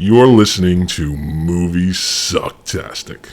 You're listening to Moviesucktastic.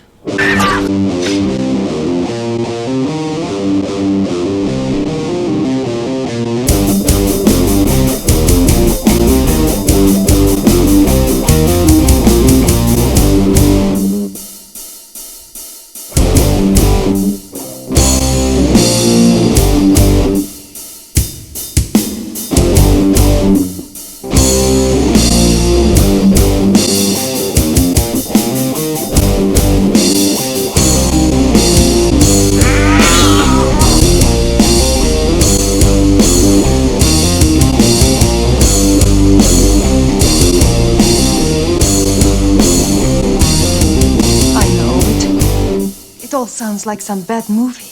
It all sounds like some bad movie.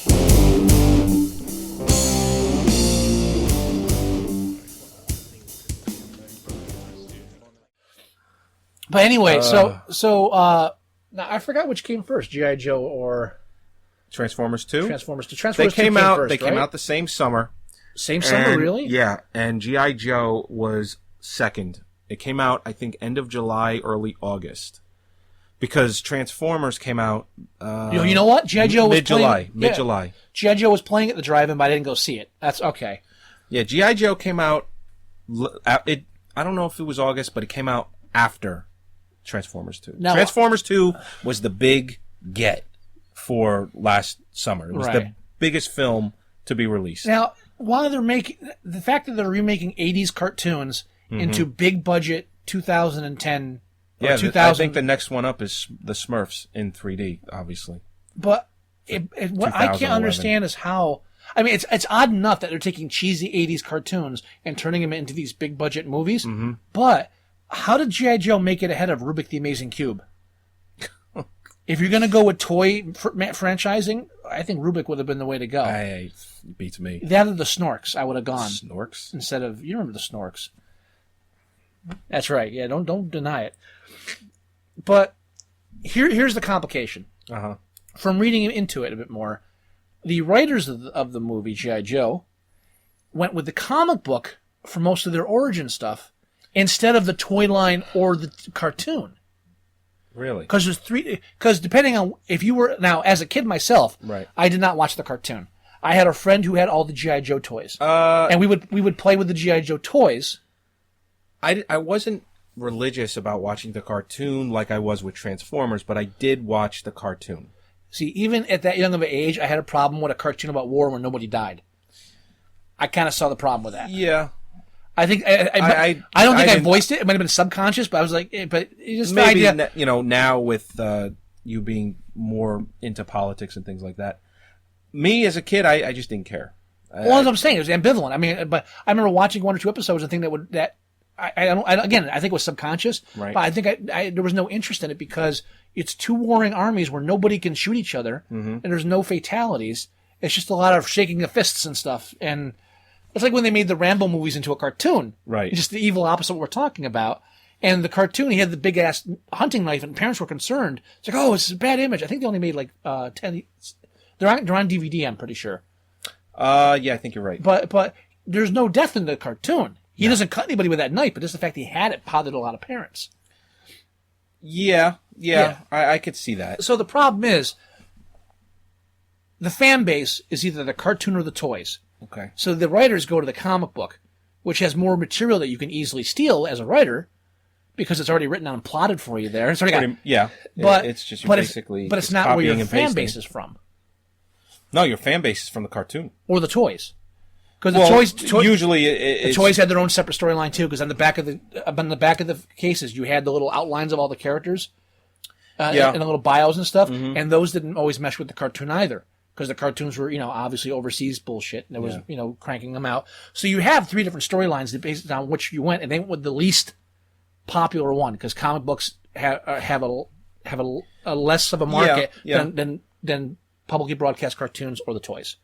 But anyway, so now I forgot which came first, G.I. Joe or Transformers 2? Transformers 2. Transformers 2 came out. first, They came out the same summer. Same summer, really? Yeah, and G.I. Joe was second. It came out, I think, end of July, early August. Because Transformers came out... you know what? G.I. Joe was mid-July. playing... Mid-July. G.I. Joe was playing at the drive-in, but I didn't go see it. That's okay. Yeah, G.I. Joe came out... I don't know if it was August, but it came out after Transformers 2. Now, Transformers 2 was the big get for last summer. It was the biggest film to be released. Now, while they're making... The fact that they're remaking 80s cartoons into big-budget 2010... Yeah, I think the next one up is the Smurfs in 3D, obviously. But what I can't understand is how... I mean, it's odd enough that they're taking cheesy 80s cartoons and turning them into these big-budget movies, but how did G.I. Joe make it ahead of Rubik the Amazing Cube? If you're going to go with toy franchising, I think Rubik would have been the way to go. Beats me. That or the Snorks, I would have gone. Snorks? Instead of... You remember the Snorks. That's right. Yeah, don't deny it. But here's the complication. From reading into it a bit more, the writers of the movie G.I. Joe went with the comic book for most of their origin stuff instead of the toy line or the cartoon. Really? Because depending on if you were now as a kid myself, I did not watch the cartoon. I had a friend who had all the G.I. Joe toys, and we would play with the G.I. Joe toys. I wasn't religious about watching the cartoon like I was with Transformers, but I did watch the cartoon. See, even at that young of an age, I had a problem with a cartoon about war where nobody died. I kind of saw the problem with that. Yeah. I think I don't think I voiced it. It might have been subconscious, but I was like, but it's just maybe the idea. Now with you being more into politics and things like that. Me as a kid, I just didn't care. Well, as I'm saying, it was ambivalent. I mean, but I remember watching one or two episodes and thinking that again, I think it was subconscious, but I think there was no interest in it because it's two warring armies where nobody can shoot each other and there's no fatalities. It's just a lot of shaking of fists and stuff. And it's like when they made the Rambo movies into a cartoon. Right. It's just the evil opposite of what we're talking about. And the cartoon, he had the big ass hunting knife and parents were concerned. It's like, oh, it's a bad image. I think they only made like 10. They're on DVD, I'm pretty sure. Yeah, I think you're right. But there's no death in the cartoon. He doesn't cut anybody with that knife, but just the fact he had it bothered a lot of parents. Yeah. I could see that. So the problem is, the fan base is either the cartoon or the toys. Okay. So the writers go to the comic book, which has more material that you can easily steal as a writer, because it's already written down and plotted for you there. It's already but it's just basically. But it's not where your fan base is from. No, your fan base is from the cartoon or the toys. Because the toys usually the toys had their own separate storyline too. Because on the back of the cases, you had the little outlines of all the characters, and the little bios and stuff. And those didn't always mesh with the cartoon either, because the cartoons were obviously overseas bullshit, and there was cranking them out. So you have three different storylines based on which you went, and they went with the least popular one because comic books have a less of a market than publicly broadcast cartoons or the toys.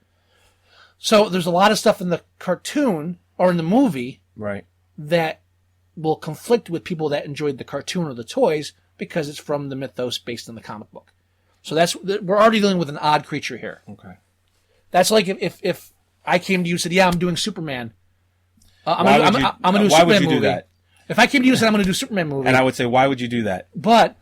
So there's a lot of stuff in the cartoon or in the movie that will conflict with people that enjoyed the cartoon or the toys because it's from the mythos based on the comic book. So we're already dealing with an odd creature here. Okay. That's like if I came to you and said, "Yeah, I'm doing Superman. I'm gonna do a why Superman would you movie." do that? If I came to you and said I'm going to do a Superman movie, And I would say, why would you do that? but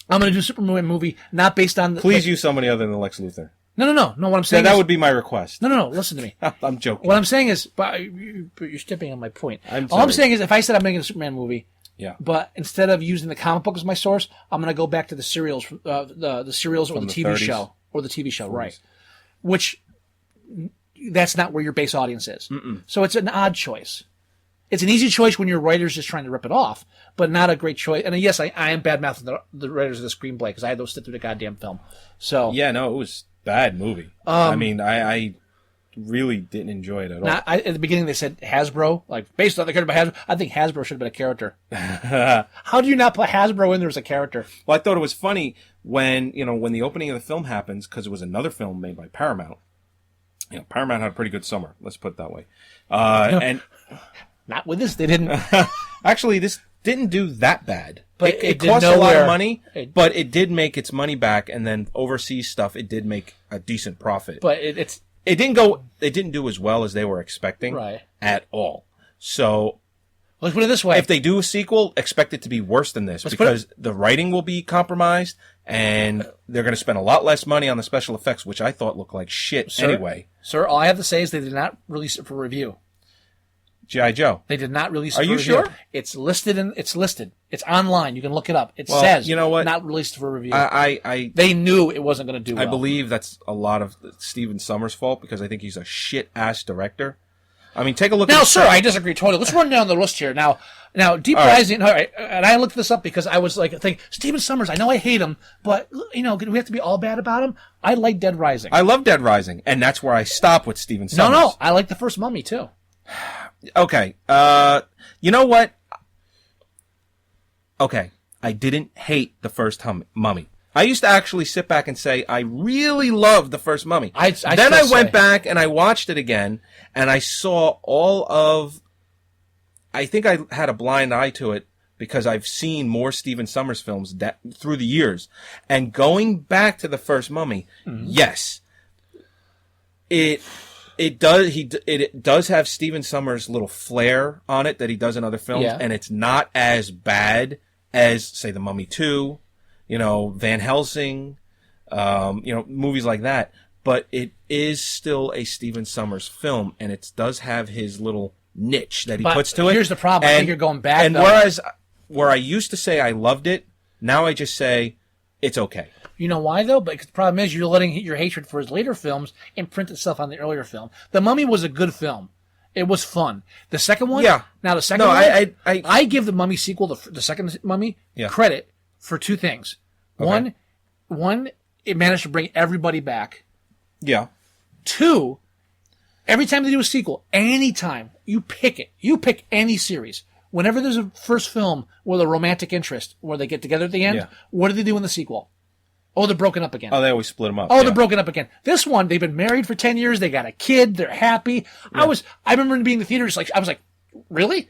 I'm going to do a Superman movie not based on... Please use somebody other than Lex Luthor. No. What I'm saying That is... would be my request. No. Listen to me. I'm joking. What I'm saying is... But you're stepping on my point. I'm All I'm sorry. saying is if I said I'm making a Superman movie... Yeah. But instead of using the comic book as my source, I'm going to go back to the serials, the serials or From the the TV 30s? show or the TV show, right? Which that's not where your base audience is. So it's an odd choice. It's an easy choice when your writer's just trying to rip it off, but not a great choice. And yes, I am bad mouthing the writers of the screenplay because I had those sit through the goddamn film. So Yeah, no, it was a bad movie. I mean, I really didn't enjoy it at all. now, at the beginning they said Hasbro, like based on the character by Hasbro. I think Hasbro should have been a character. How do you not put Hasbro in there as a character? Well, I thought it was funny when the opening of the film happens, because it was another film made by Paramount. Paramount had a pretty good summer. Let's put it that way. And Not with this, they didn't. actually, this didn't do that bad. But It did cost a lot nowhere. of money, but it did make its money back. And then overseas stuff, it did make a decent profit. But it's It didn't do as well as they were expecting Right. at all. So let's put it this way: if they do a sequel, expect it to be worse than this, because the writing will be compromised and they're going to spend a lot less money on the special effects, which I thought looked like shit anyway. Sir, all I have to say is they did not release it for review. G.I. Joe. They did not release it Are for you review. sure? It's listed. It's online. You can look it up. It Well, says, you know what? not released for review. I They knew it wasn't going to do well. I believe that's a lot of Steven Summers' fault, because I think he's a shit-ass director. I mean, take a look Now, at... sir, I disagree totally. Let's run down the list here. Now, Deep Rising, all right, and I looked this up because I was like, thinking, Steven Summers, I know I hate him, but, do we have to be all bad about him? I like Dead Rising. I love Dead Rising, and that's where I stop with Steven Summers. No, I like the first Mummy, too. Okay, you know what? Okay, I didn't hate the first Mummy. I used to actually sit back and say, I really loved the first Mummy. Then I went back and I watched it again, and I saw all of... I think I had a blind eye to it because I've seen more Steven Summers films through the years. And going back to the first Mummy, yes, it does have Steven Summers' little flair on it that he does in other films, and it's not as bad as, say, The Mummy 2, Van Helsing, movies like that. But it is still a Steven Summers film, and it does have his little niche that he puts to it. Here's the problem. I think you're going back. And whereas where I used to say I loved it, now I just say it's okay. You know why, though? Because the problem is you're letting your hatred for his later films imprint itself on the earlier film. The Mummy was a good film. It was fun. The second one? Yeah. Now, the second one, I give the Mummy sequel, the second Mummy, credit for two things. Okay. One, it managed to bring everybody back. Yeah. Two, every time they do a sequel, anytime, you pick it. You pick any series. Whenever there's a first film with a romantic interest, where they get together at the end, what do they do in the sequel? Oh, they're broken up again. Oh, they always split them up. Oh, they're broken up again. This one, they've been married for 10 years. They got a kid. They're happy. I remember being in the theater, I was like, really?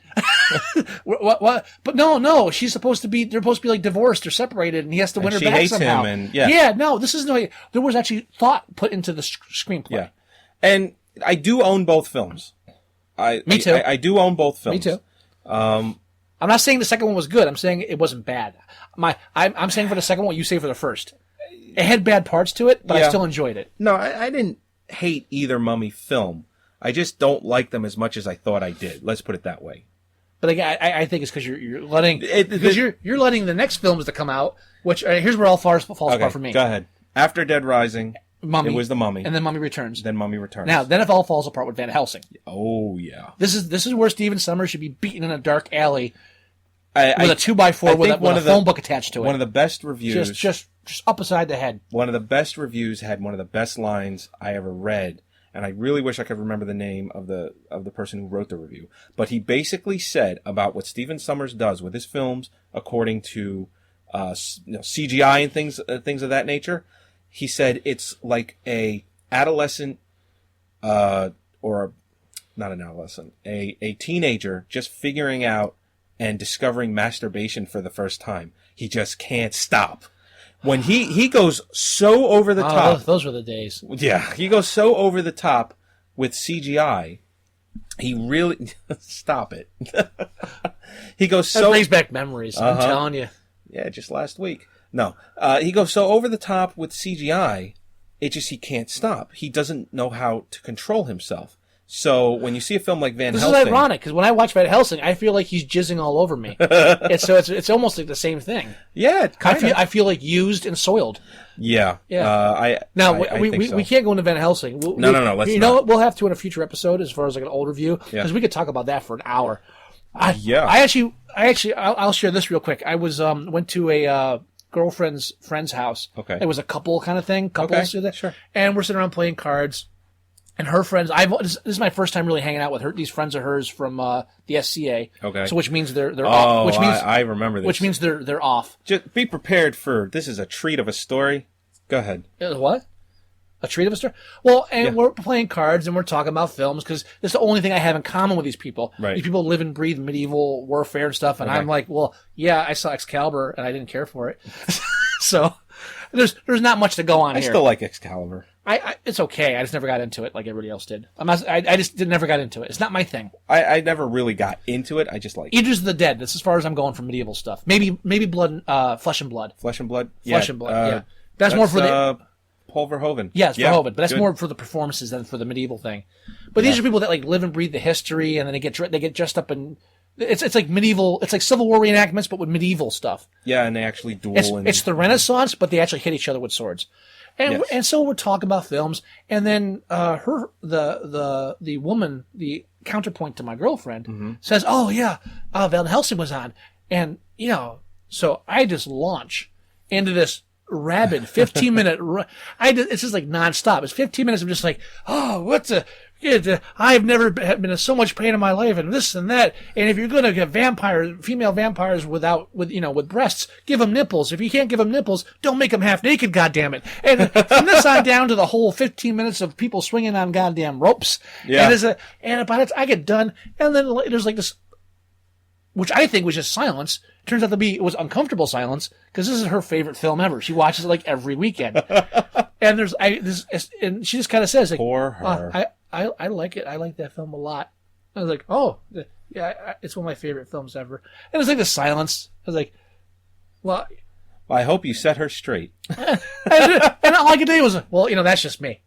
what? But no, they're supposed to be like divorced or separated, and he has to win her back somehow. Him this is no, there was actually thought put into the screenplay. Yeah. And I do own both films. Me too. I do own both films. Me too. I'm not saying the second one was good. I'm saying it wasn't bad. I'm saying for the second one, you say for the first. It had bad parts to it, but I still enjoyed it. No, I didn't hate either Mummy film. I just don't like them as much as I thought I did. Let's put it that way. But again, I think it's because you're letting you're letting the next films to come out. Which here's where all falls apart for me. Go ahead. After Dead Rising, Mummy, it was the Mummy, and then Mummy Returns. Then Mummy Returns. Now, then it all falls apart with Van Helsing. Oh yeah. This is where Steven Summers should be beaten in a dark alley with a 2x4 with a phone book attached to it. One of the best reviews. Just up beside the head. One of the best reviews had one of the best lines I ever read, and I really wish I could remember the name of the person who wrote the review. But he basically said about what Steven Summers does with his films, according to CGI and things of that nature. He said it's like a adolescent, or not an adolescent, a teenager just figuring out and discovering masturbation for the first time. He just can't stop. When he goes so over the top. Those were the days. Yeah, he goes so over the top with CGI He really stop it. He goes That brings back memories. I'm telling you. Yeah, just last week. No, he goes so over the top with CGI. He can't stop. He doesn't know how to control himself. So when you see a film like Van Helsing, this is ironic because when I watch Van Helsing, I feel like he's jizzing all over me. It's almost like the same thing. Yeah, I feel like used and soiled. Yeah. I think so. We can't go into Van Helsing. No. Let's not. We'll have to in a future episode as far as like an old review because we could talk about that for an hour. I'll share this real quick. I was went to a girlfriend's friend's house. Okay. It was a couple kind of thing. Couples. Okay. Sure. And we're sitting around playing cards. And her friends, this is my first time really hanging out with her. These friends of hers from the SCA. Okay. So which means they're off. Which means I remember this. Which means they're off. Just be prepared for this. Is a treat of a story. Go ahead. What? A treat of a story? Well, and we're playing cards and we're talking about films because it's the only thing I have in common with these people. Right. These people live and breathe medieval warfare and stuff, and I'm like, well, yeah, I saw Excalibur and I didn't care for it. So there's not much to go on here. I still like Excalibur. It's okay. I just never got into it like everybody else did. I just never got into it. It's not my thing. I never really got into it. I just like Eaters of the Dead. That's as far as I'm going for medieval stuff. Maybe blood, Flesh and Blood. Flesh and Blood. Flesh and Blood. Yeah, that's more for the Paul Verhoeven. Yes, Verhoeven, but that's more for the performances than for the medieval thing. But these are people that like live and breathe the history, and then they get dressed up in. It's like medieval. It's like Civil War reenactments, but with medieval stuff. Yeah, and they actually duel. It's the Renaissance, but they actually hit each other with swords. And so we're talking about films, and then the woman, the counterpoint to my girlfriend, says, "Oh yeah, Van Helsing was on," and so I just launch into this rabid 15-minute. It's just like nonstop. It's 15 minutes. I'm just like, oh, I've never been in so much pain in my life, and this and that. And if you're going to get female vampires with breasts, give them nipples. If you can't give them nipples, don't make them half naked. Goddamn it! And from this on down to the whole 15 minutes of people swinging on goddamn ropes. Yeah. And by the time I get done, and then there's like this, which I think was just silence. Turns out it was uncomfortable silence because this is her favorite film ever. She watches it like every weekend. And and she just kind of says, like, "Poor her." I like it. I like that film a lot. I was like, oh, yeah, it's one of my favorite films ever. And it's like the silence. I was like, well, I hope you set her straight. and all I could do was, well, that's just me.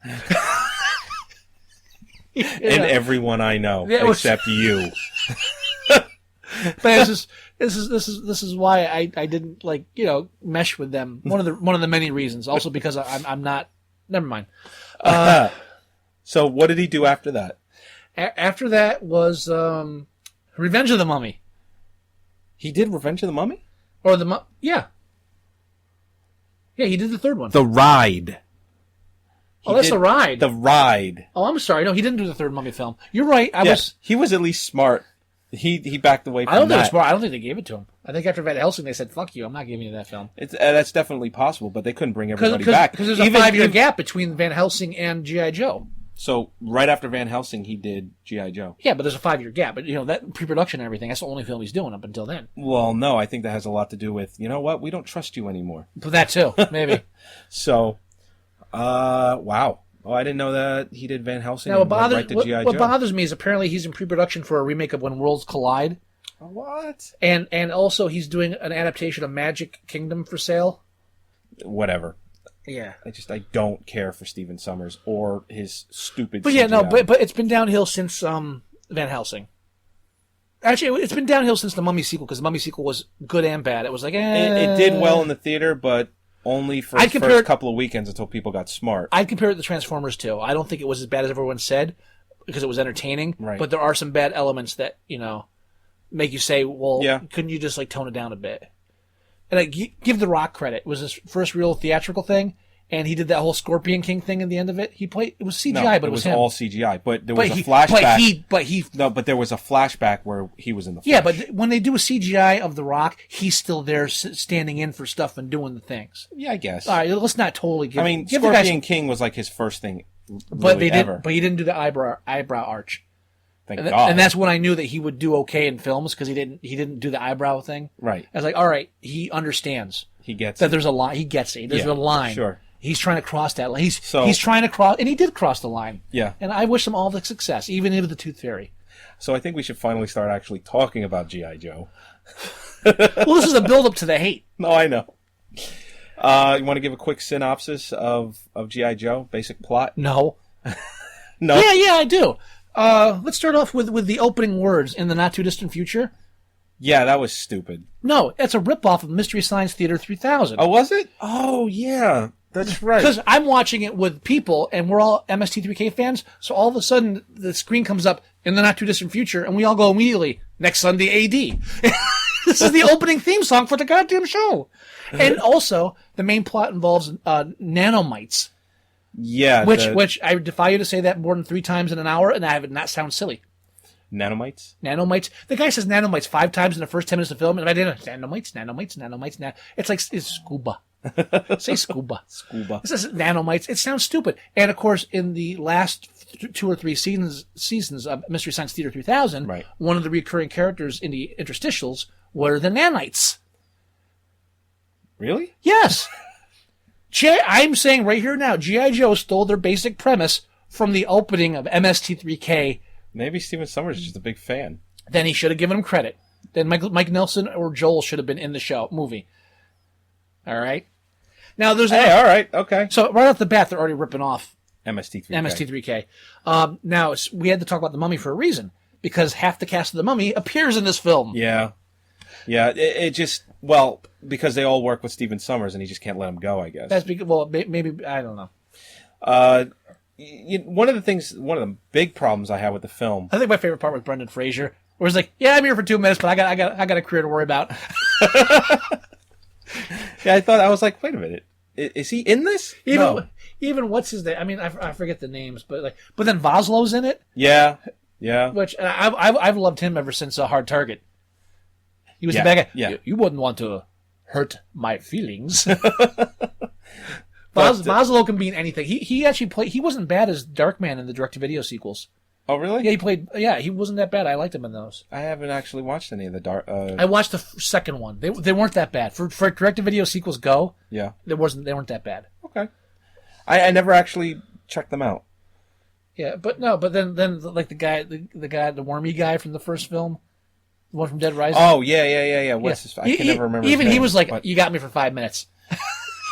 And everyone I know except you. But this is why I didn't mesh with them. One of the many reasons. Also because I'm not. Never mind. So what did he do after that? After that was Revenge of the Mummy. He did Revenge of the Mummy? Or yeah. Yeah, he did the third one. The Ride. That's The Ride. The Ride. Oh, I'm sorry. No, he didn't do the third Mummy film. You're right. He was at least smart. He backed away from that. I don't think it was smart. I don't think they gave it to him. I think after Van Helsing, they said, fuck you, I'm not giving you that film. That's definitely possible, but they couldn't bring everybody back. Because there's a 5-year gap between Van Helsing and G.I. Joe. So right after Van Helsing, he did G.I. Joe. Yeah, but there's a 5-year gap. But, that pre-production and everything, that's the only film he's doing up until then. Well, no, I think that has a lot to do with, you know what, we don't trust you anymore. But that too, maybe. So, wow. Oh, I didn't know that he did Van Helsing now, and went right to G.I. Joe. What bothers me is apparently he's in pre-production for a remake of When Worlds Collide. What? And also he's doing an adaptation of Magic Kingdom for sale. Whatever. Yeah. I don't care for Stephen Sommers or his stupid But yeah, CGI. But it's been downhill since Van Helsing. Actually, it's been downhill since the Mummy sequel, because the Mummy sequel was good and bad. It was like, It did well in the theater, but only for the first couple of weekends until people got smart. I'd compare it to Transformers 2. I don't think it was as bad as everyone said, because it was entertaining. Right. But there are some bad elements that, make you say, well, couldn't you just tone it down a bit? And I give The Rock credit. It was his first real theatrical thing, and he did that whole Scorpion King thing at the end of it. It was CGI, but it was him. All CGI. But there was a flashback. But there was a flashback where he was in the flesh. Yeah, but when they do a CGI of The Rock, he's still there standing in for stuff and doing the things. Yeah, I guess. All right, let's not totally give. Scorpion King was like his first thing. But he didn't do the eyebrow arch. Thank God. And that's when I knew that he would do okay in films, because he didn't do the eyebrow thing. Right. I was like, all right, he understands. He gets that there's a line. He gets it. There's a line. Sure. He's trying to cross that line. He's trying to cross, and he did cross the line. Yeah. And I wish him all the success, even with the Tooth Fairy. So I think we should finally start actually talking about G.I. Joe. Well, this is a build-up to the hate. No, I know. You want to give a quick synopsis of G.I. Joe? Basic plot? No. No? Yeah, I do. Let's start off with the opening words, "In the not-too-distant future." Yeah, that was stupid. No, it's a ripoff of Mystery Science Theater 3000. Oh, was it? Oh, yeah. That's right. Because I'm watching it with people, and we're all MST3K fans, so all of a sudden the screen comes up, "In the not-too-distant future," and we all go immediately, "Next Sunday, AD." This is the opening theme song for the goddamn show. And also, the main plot involves nanomites. Yeah. Which I defy you to say that more than 3 times in an hour, and I have it not sound silly. Nanomites? Nanomites. The guy says nanomites 5 times in the first 10 minutes of the film, and I didn't. Nanomites. It's like it's scuba. Say scuba. Scuba. It says nanomites. It sounds stupid. And of course, in the last 2 or 3 seasons of Mystery Science Theater 3000, right, one of the recurring characters in the interstitials were the nanites. Really? Yes. I'm saying right here now, G.I. Joe stole their basic premise from the opening of MST3K. Maybe Stephen Summers is just a big fan. Then he should have given him credit. Then Mike Nelson or Joel should have been in the movie. All right. Now there's all right, okay. So right off the bat, they're already ripping off MST3K. Now we had to talk about the Mummy for a reason, because half the cast of the Mummy appears in this film. Yeah. It just because they all work with Stephen Summers and he just can't let them go, I guess. That's because maybe I don't know. One of the big problems I have with the film. I think my favorite part was Brendan Fraser, where he's like, "Yeah, I'm here for 2 minutes, but I got a career to worry about." Yeah, I was like, wait a minute, is he in this? Even what's his name? I mean, I forget the names, but then Voslow's in it. Yeah. Which I've loved him ever since Hard Target. He was the bad guy. Yeah. You wouldn't want to hurt my feelings. Voslo can be in anything. He actually played. He wasn't bad as Darkman in the direct-to-video sequels. Oh, really? Yeah, he played. Yeah, he wasn't that bad. I liked him in those. I haven't actually watched any of the dark. I watched the second one. They weren't that bad for direct-to-video sequels. Yeah, they weren't that bad. Okay, I never actually checked them out. Yeah, but then like the wormy guy from the first film, the one from Dead Rising. Oh yeah. What's his? I can never remember. Even his name, he was like, "You got me for 5 minutes."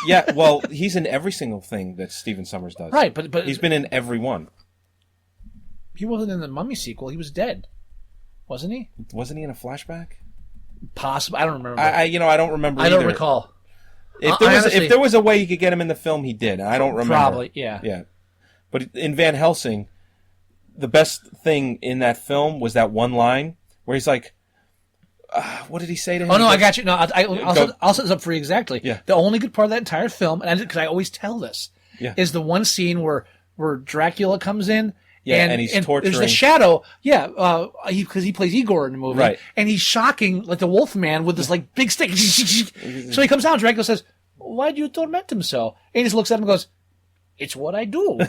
Yeah, well, he's in every single thing that Stephen Summers does. Right, but he's been in every one. He wasn't in the Mummy sequel. He was dead, wasn't he? Wasn't he in a flashback? Possibly. I don't remember. I don't remember. I don't recall. If there was a way you could get him in the film, he did. I don't remember. Probably, yeah. Yeah. But in Van Helsing, the best thing in that film was that one line where he's like, what did he say to him? Oh, no, I got you. No, I'll set this up for you exactly. Yeah. The only good part of that entire film, and because I always tell this, is the one scene where Dracula comes in. Yeah, and he's torturing. There's the shadow. Yeah, because he plays Igor in the movie. Right. And he's shocking, like the Wolfman, with this like big stick. So he comes down, Dracula says, "Why do you torment him so?" And he just looks at him and goes, "It's what I do."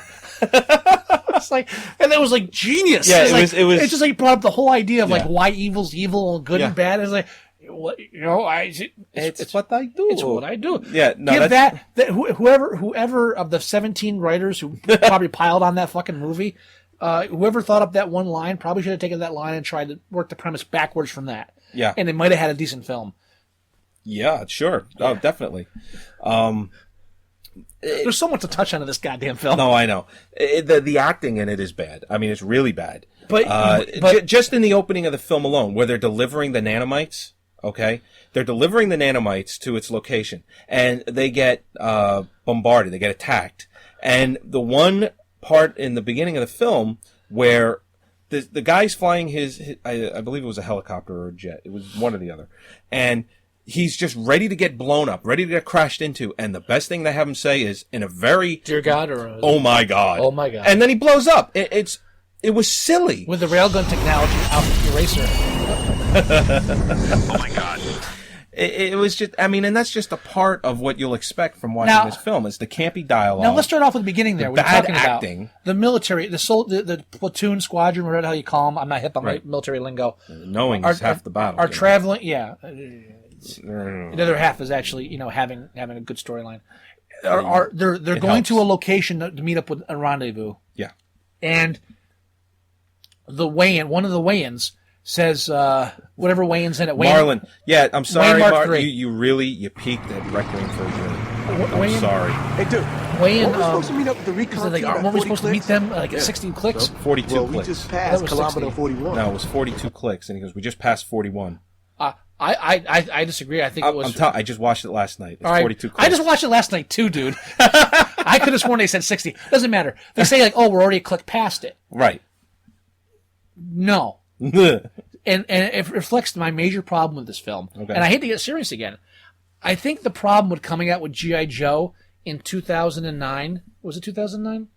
It's like, and that was like genius. Yeah, it was. It's just like brought up the whole idea of like why evil's evil and good and bad. It's like, what, it's what I do. It's what I do. Yeah, no, give that whoever of the 17 writers who probably piled on that fucking movie. Whoever thought up that one line probably should have taken that line and tried to work the premise backwards from that. Yeah. And they might have had a decent film. Yeah, sure. Yeah. Oh, definitely. There's so much to touch on in this goddamn film. No, I know. The acting in it is bad. I mean, it's really bad. But just in the opening of the film alone, where they're delivering the nanomites, okay? They're delivering the nanomites to its location, and they get bombarded. They get attacked. And the one part in the beginning of the film where the guy's flying his I believe it was a helicopter or a jet. It was one or the other. And he's just ready to get blown up, ready to get crashed into. And the best thing they have him say is in a very... Dear God, or... Oh my God. Oh my God. And then he blows up. It was silly. With the railgun technology out the eraser. Oh my God. It was just, I mean, and that's just a part of what you'll expect from watching this film. It's the campy dialogue. Now, let's start off with the beginning there. The We're bad talking acting. About the military, the platoon, squadron, whatever the hell you call them. I'm not hip on my military lingo. Knowing is half the battle. Are traveling, the other half is actually, having a good storyline. They're going to a location to meet up with a rendezvous. Yeah. And one of the weigh-ins says whatever weigh-ins in it. Marlon. Yeah, I'm sorry, Mark Mark. III. You peaked at Requiem for a Dream. I'm sorry. Hey, dude. Weigh-in. Weren't we supposed to meet up with the recon team at weren't we 40 supposed to meet clicks? them at 60 clicks? 42 Well, clicks. we just That passed was kilometer 60. 41. No, it was 42 clicks, and he goes, "We just passed 41." I disagree. I think it was. I just watched it last night. It's All right. 42 clicks. I just watched it last night too, dude. I could have sworn they said 60. Doesn't matter. They say like, "Oh, we're already a click past it." Right. No. And it reflects my major problem with this film. Okay. And I hate to get serious again. I think the problem with coming out with G.I. Joe in 2009, was it 2009?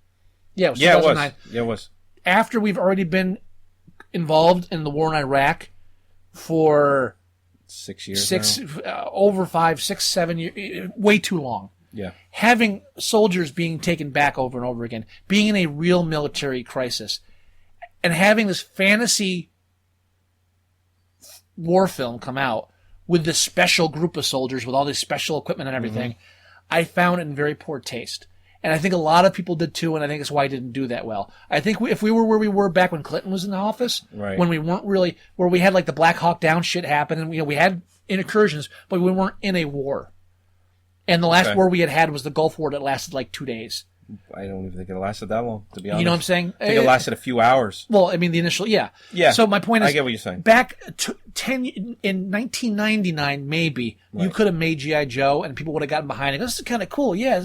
Yeah, it was 2009. Yeah, it was. After we've already been involved in the war in Iraq for 6 years now. over 5, 6, 7 years, way too long. Yeah. Having soldiers being taken back over and over again, being in a real military crisis, and having this fantasy war film come out with this special group of soldiers with all this special equipment and everything, I found it in very poor taste. And I think a lot of people did too, and I think that's why it didn't do that well. I think if we were where we were back when Clinton was in the office, Right. when we weren't really, where we had like the Black Hawk Down shit happen, and we had incursions, but we weren't in a war. And the last war we had was the Gulf War that lasted like 2 days. I don't even think it lasted that long, to be honest. You know what I'm saying? I think it lasted a few hours. Well, I mean, the initial, yeah. Yeah. So my point is, I get what you're saying. Back in 1999, maybe, you could have made G.I. Joe and people would have gotten behind it. This is kind of cool, yeah.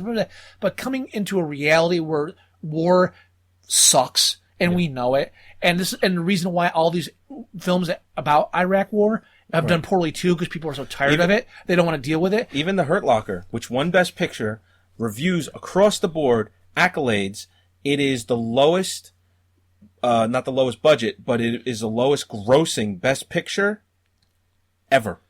But coming into a reality where war sucks, and we know it, and the reason why all these films about Iraq war have done poorly too, because people are so tired of it, they don't want to deal with it. Even The Hurt Locker, which won Best Picture, reviews across the board, accolades, it is the lowest, not the lowest budget, but it is the lowest grossing Best Picture ever.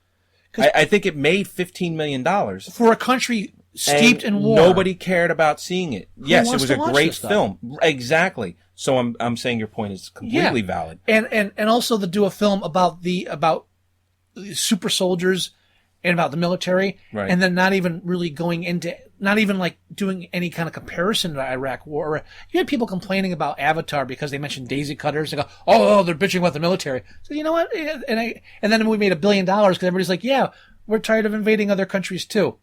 I think it made $15 million. For a country steeped in war. Nobody cared about seeing it. Yes, it wants was to a watch great this stuff? film. Exactly. So I'm saying your point is completely valid. And also to do a film about super soldiers and about the military, Right. and then not even really not even like doing any kind of comparison to Iraq war. You had people complaining about Avatar because they mentioned daisy cutters. They go, oh, they're bitching about the military. So you know what? And then we made $1 billion because everybody's like, yeah, we're tired of invading other countries too.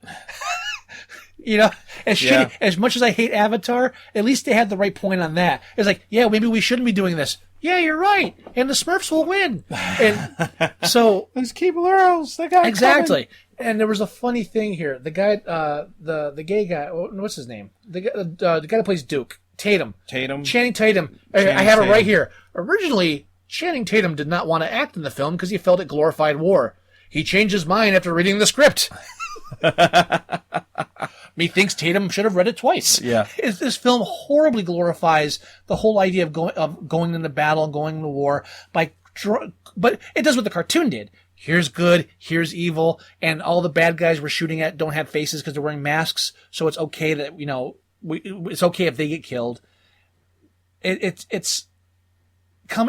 You know, as much as I hate Avatar, at least they had the right point on that. It's like, yeah, maybe we shouldn't be doing this. Yeah, you're right. And the Smurfs will win. And so Those Keeblerals, they got exactly. And there was a funny thing here. The guy, the gay guy, what's his name? The guy that plays Duke, Channing Tatum. I have it right here. Originally, Channing Tatum did not want to act in the film because he felt it glorified war. He changed his mind after reading the script. Methinks Tatum should have read it twice. Yeah. This film horribly glorifies the whole idea of going into battle and going into war but it does what the cartoon did. Here's good, here's evil, and all the bad guys we're shooting at don't have faces because they're wearing masks, so it's okay that, it's okay if they get killed. It's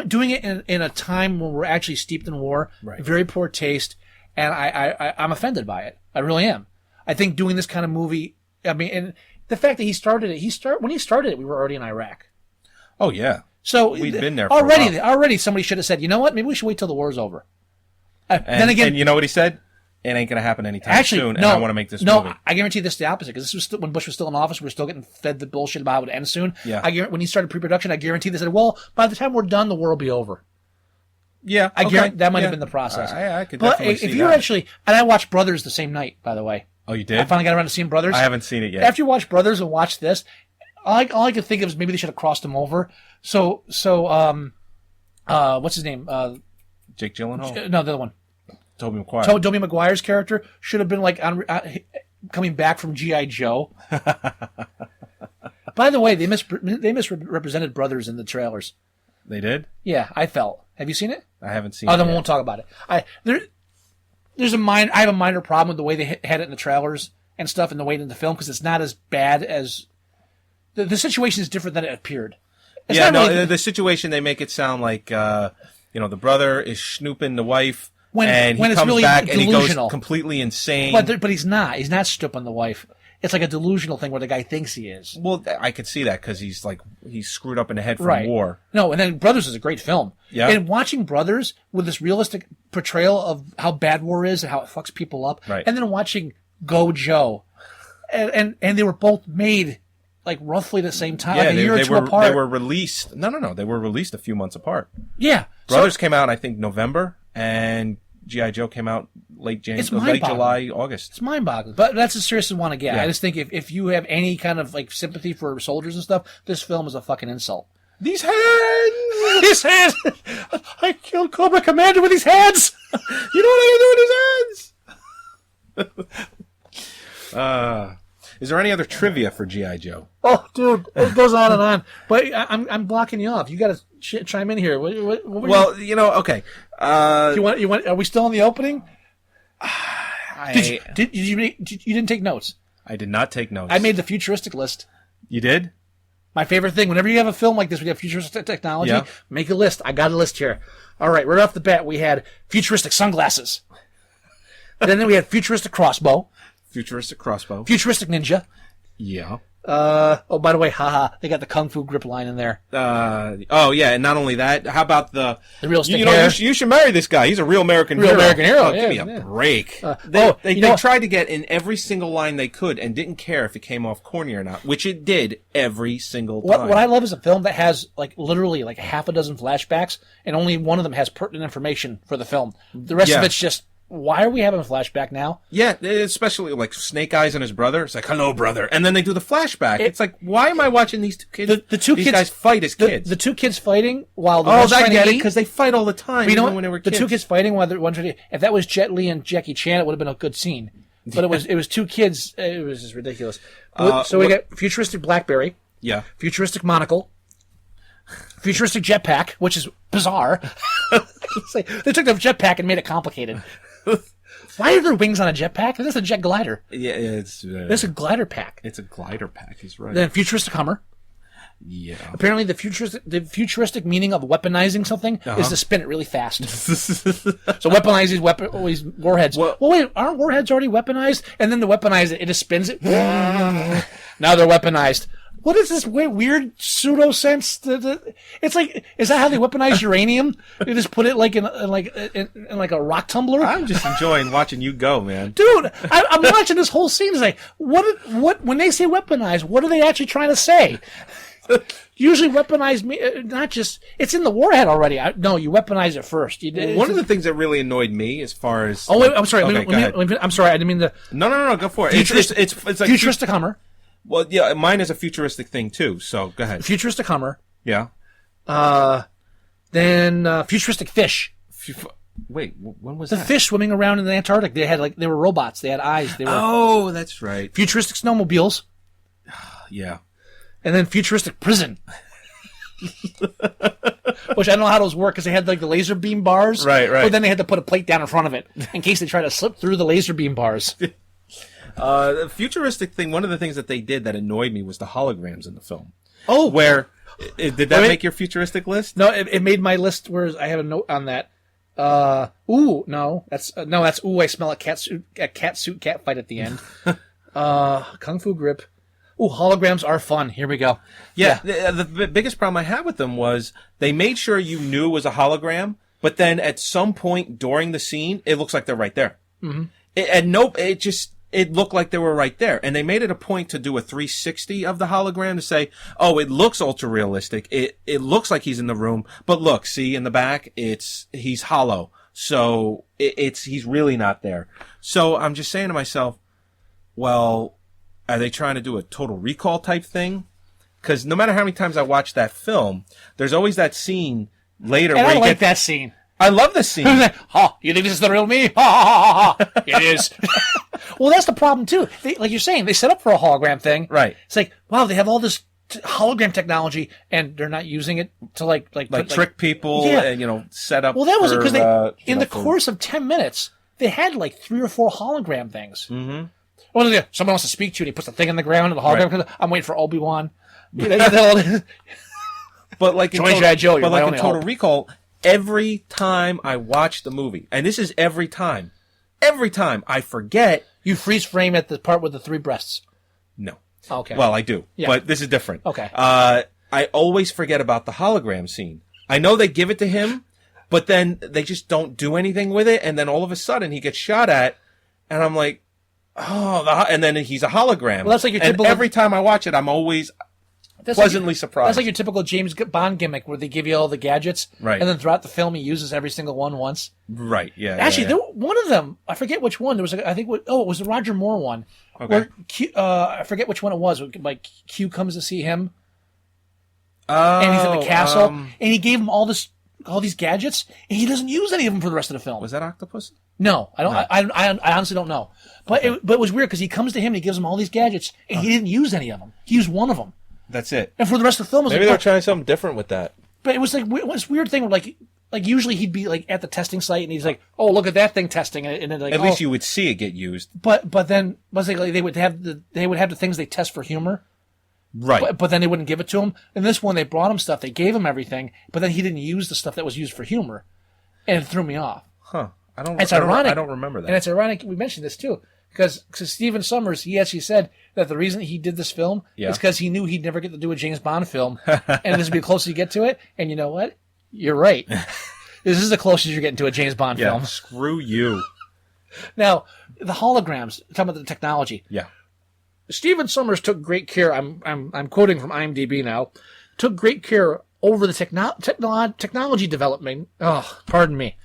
doing it in a time when we're actually steeped in war, Right. Very poor taste, and I'm offended by it. I really am. I think doing this kind of movie, I mean, and the fact that when he started it, we were already in Iraq. Oh, yeah. So We'd been there for already. a while. Already, somebody should have said, you know what? Maybe we should wait till the war's over. Then again, and you know what he said? It ain't going to happen anytime soon, and I want to make this movie. No, I guarantee this is the opposite, because this was when Bush was still in office. We were still getting fed the bullshit about how it would end soon. Yeah. When he started pre-production, I guarantee they said, well, by the time we're done, the war will be over. Yeah, I guarantee that might have been the process. I could but definitely see if you that. actually, and I watched Brothers the same night, by the way. Oh, you did? I finally got around to seeing Brothers. I haven't seen it yet. After you watch Brothers and watch this, all I could think of is maybe they should have crossed him over. So what's his name? Jake Gyllenhaal? No, the other one. Tobey Maguire. Tobey Maguire's character should have been like coming back from G.I. Joe. By the way, they misrepresented Brothers in the trailers. They did? Yeah, I felt. Have you seen it? I haven't seen it. Oh, then we yet. won't talk about it. I have a minor problem with the way they had it in the trailers and stuff, and the way in the film, because it's not as bad as the situation is different than it appeared. It's not really, the situation, they make it sound like the brother is snooping the wife, and he when it's comes really back delusional. and he goes completely insane. But he's not. He's not stooping the wife. it's like a delusional thing where the guy thinks he is. Well, I could see that because he's screwed up in the head from war. No, and then Brothers is a great film. Yeah. And watching Brothers with this realistic portrayal of how bad war is and how it fucks people up. Right. And then watching Go Joe. And they were both made like roughly the same time, like a year or two apart. They were released. No. They were released a few months apart. Yeah. Brothers came out, I think, November, and G.I. Joe came out late July, August. It's mind-boggling. But that's as serious as I want to get. Yeah. I just think if you have any kind of like sympathy for soldiers and stuff, this film is a fucking insult. These hands! These hands! I killed Cobra Commander with these hands! You know what I do with these hands? Is there any other trivia for G.I. Joe? Oh, dude, it goes on and on. But I'm blocking you off. You got to chime in here. What Well, okay. you want? Are we still in the opening? You didn't take notes? I did not take notes. I made the futuristic list. You did? My favorite thing, whenever you have a film like this, we have futuristic technology, make a list. I got a list here. All right, right off the bat, we had futuristic sunglasses. Then we had futuristic crossbow. Futuristic crossbow. Futuristic ninja. Yeah. Oh, by the way, they got the Kung Fu grip line in there. And not only that, how about the real stick hair? You should marry this guy. He's a real American hero. Oh, give me a break. They tried to get in every single line they could and didn't care if it came off corny or not, which it did every single time. What I love is a film that has literally half a dozen flashbacks, and only one of them has pertinent information for the film. The rest of it's just, why are we having a flashback now? Yeah, especially like Snake Eyes and his brother. It's like, hello, brother. And then they do the flashback. It's like, why am I watching these two kids? These guys fight as kids. The two kids fighting while the one's trying to eat. Because they fight all the time, you know when they were kids. The two kids fighting while one's trying to eat. If that was Jet Li and Jackie Chan, it would have been a good scene. But it was two kids. It was just ridiculous. So we got futuristic BlackBerry. Yeah. Futuristic monocle. Futuristic jetpack, which is bizarre. They took the jetpack and made it complicated. Why are there wings on a jetpack? This is a jet glider. Yeah, it's... This is a glider pack. It's a glider pack, he's right. Then futuristic Hummer. Yeah. Apparently the futuristic meaning of weaponizing something is to spin it really fast. So weaponize these warheads. Well, wait, aren't warheads already weaponized? And then to weaponize it, it just spins it. Now they're weaponized. What is this weird pseudo sense? It's like, is that how they weaponize uranium? They just put it in a rock tumbler. I'm just enjoying watching you go, man. Dude, I'm watching this whole scene. It's like, what? When they say weaponize, what are they actually trying to say? Usually weaponize not just, it's in the warhead already. No, you weaponize it first. One of the things that really annoyed me as far as... Oh, wait, I'm sorry. Okay, I'm sorry. I didn't mean to... No, go for it. It's like... Futuristic Hummer. Well, yeah, mine is a futuristic thing, too, so go ahead. Futuristic Hummer. Yeah. Then futuristic fish. Wait, when was the fish swimming around in the Antarctic? They were robots. They had eyes. Oh, that's right. Futuristic snowmobiles. Yeah. And then futuristic prison. Which I don't know how those work because they had the laser beam bars. Right. But then they had to put a plate down in front of it in case they try to slip through the laser beam bars. The futuristic thing, one of the things that they did that annoyed me was the holograms in the film. Oh. Did that make your futuristic list? No, it made my list where I have a note on that. I smell a cat suit cat fight at the end. Kung Fu grip. Ooh, holograms are fun. Here we go. Yeah. The biggest problem I had with them was they made sure you knew it was a hologram, but then at some point during the scene, it looks like they're right there. Mm-hmm. It looked like they were right there. And they made it a point to do a 360 of the hologram to say, oh, it looks ultra realistic. It looks like he's in the room, but look, see in the back, he's hollow. So he's really not there. So I'm just saying to myself, well, are they trying to do a Total Recall type thing? Because no matter how many times I watch that film, there's always that scene later and where I like that scene. I love this scene. You think this is the real me? Ha. It is. Well, that's the problem too. Like you're saying, they set up for a hologram thing. Right. It's like, wow, they have all this hologram technology, and they're not using it to trick people and set up. Well, that was it because in the course of 10 minutes, they had 3 or 4 hologram things. Mm-hmm. Well, someone wants to speak to you, and he puts the thing in the ground, and the hologram comes. I'm waiting for Obi-Wan. But in Total Recall, every time I watch the movie, and this is every time I forget. You freeze frame at the part with the 3 breasts. No. Okay. Well, I do, Yeah. but this is different. Okay. I always forget about the hologram scene. I know they give it to him, but then they just don't do anything with it, and then all of a sudden he gets shot at, and I'm like, oh, and then he's a hologram. Well, that's like your and typical... every time I watch it, I'm always pleasantly surprised. That's like your typical James Bond gimmick where they give you all the gadgets, right? And then throughout the film he uses every single one once. Right. Yeah. Actually, yeah. one of them, I forget which one. There was, it was the Roger Moore one. Okay. Where I forget which one it was. Like Q comes to see him. Oh, And he's in the castle, and he gave him all these gadgets, and he doesn't use any of them for the rest of the film. Was that Octopus? No, I don't. No. I honestly don't know. But okay. But it was weird because he comes to him and he gives him all these gadgets, and he didn't use any of them. He used one of them. That's it. And for the rest of the film, it was maybe like, they're trying something different with that. But it was like this weird thing where like usually he'd be like at the testing site and he's like, oh, look at that thing testing, and then like at least you would see it get used. But then basically they would have the things they test for humor. Right. But then they wouldn't give it to him. In this one, they brought him stuff. They gave him everything, but then he didn't use the stuff that was used for humor, and it threw me off. Huh. It's ironic. I don't remember that. And it's ironic we mentioned this too, because Stephen Sommers, he actually said that the reason he did this film is because he knew he'd never get to do a James Bond film, and this would be the closest you get to it. And you know what? You're right. This is the closest you're getting to a James Bond film. Screw you. Now, the holograms, talking about the technology. Yeah. Stephen Sommers took great care. I'm quoting from IMDb now. Took great care over the technology development. Oh, pardon me.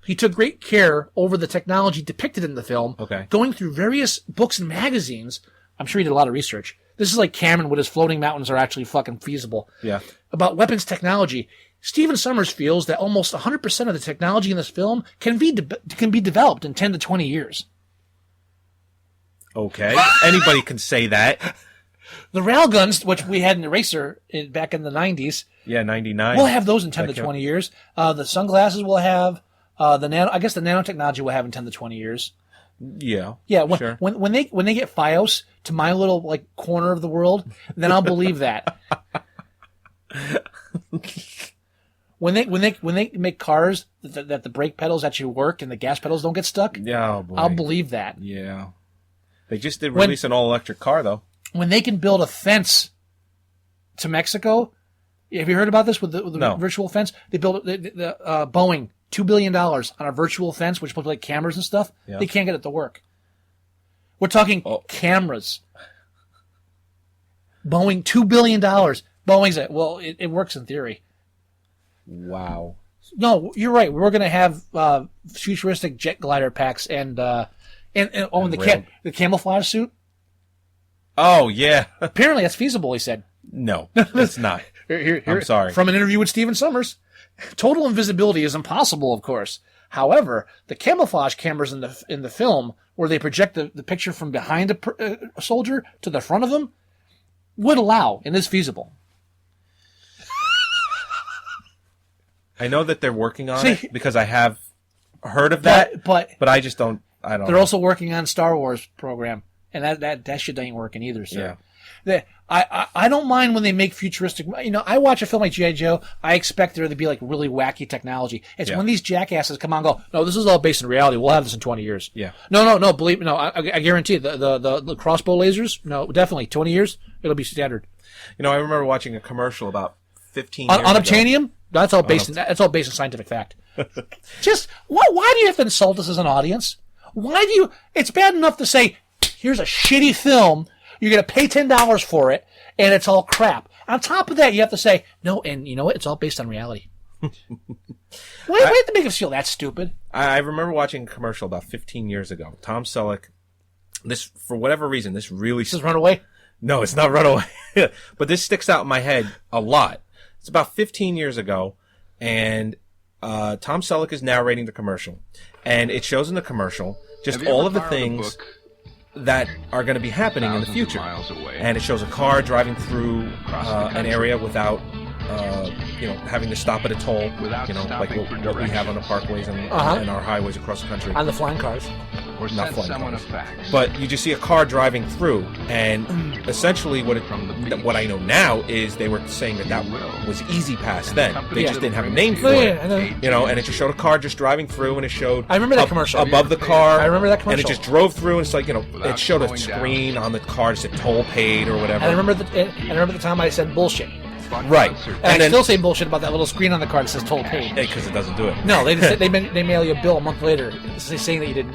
He took great care over the technology depicted in the film. Okay. Going through various books and magazines. I'm sure he did a lot of research. This is like Cameron with his floating mountains are actually fucking feasible. Yeah. About weapons technology. Stephen Sommers feels that almost 100% of the technology in this film can be developed in 10 to 20 years. Okay. Anybody can say that. The railguns, which we had in the Racer back in the 90s. Yeah, 99. We'll have those in 10 to 20 years. The sunglasses we'll have. I guess the nanotechnology we'll have in 10 to 20 years. Yeah. Yeah. Sure. When they get FiOS to my little like corner of the world, then I'll believe that. When they make cars that the brake pedals actually work and the gas pedals don't get stuck, yeah, oh boy. I'll believe that. Yeah. They just did release an all-electric car, though. When they can build a fence to Mexico, have you heard about this with the virtual fence? They built the Boeing $2 billion on a virtual fence, which puts like cameras and stuff. Yeah. They can't get it to work. We're talking cameras. Boeing $2 billion. Boeing's it works in theory. Wow. No, you're right. We're going to have futuristic jet glider packs and the camouflage suit. Oh, yeah. Apparently that's feasible, he said. No, it's not. Here, I'm sorry. From an interview with Stephen Sommers, total invisibility is impossible, of course. However, the camouflage cameras in the film, where they project the picture from behind a soldier to the front of them, would allow and is feasible. I know that they're working on it because I have heard of that, but I just don't. I don't. They're also working on Star Wars program, and that shit ain't working either, sir. Yeah. I don't mind when they make futuristic. I watch a film like G.I. Joe. I expect there to be like really wacky technology. It's when these jackasses come on and go, no, this is all based in reality. We'll have this in 20 years. Yeah. No. Believe me, no. I guarantee the crossbow lasers. No, definitely 20 years. It'll be standard. I remember watching a commercial about 15 years on ago. Unobtainium. That's all based. That's all based in scientific fact. Just why do you have to insult us as an audience? Why do you? It's bad enough to say, here's a shitty film. You're going to pay $10 for it, and it's all crap. On top of that, you have to say, no, and you know what? It's all based on reality. Why have to make us feel that stupid? I remember watching a commercial about 15 years ago. Tom Selleck, for whatever reason, this is Runaway? No, it's not Runaway. But this sticks out in my head a lot. It's about 15 years ago, and Tom Selleck is narrating the commercial. And it shows in the commercial just all of the things that are going to be happening in the future. And it shows a car driving through an area without, having to stop at a toll, like what we have on the parkways and our highways across the country. On the flying cars. not flying cars. But you just see a car driving through, and essentially what I know now is they were saying that was Easy Pass then. They just didn't have a name for it. And it just showed a car just driving through, and it showed I remember that commercial above the car. I remember that commercial. And it just drove through, and it's like, it showed a screen on the car that said toll paid or whatever. I remember the time I said bullshit. Right. And I still say bullshit about that little screen on the car that says toll paid. Because it doesn't do it. No, they mail you a bill a month later saying that you didn't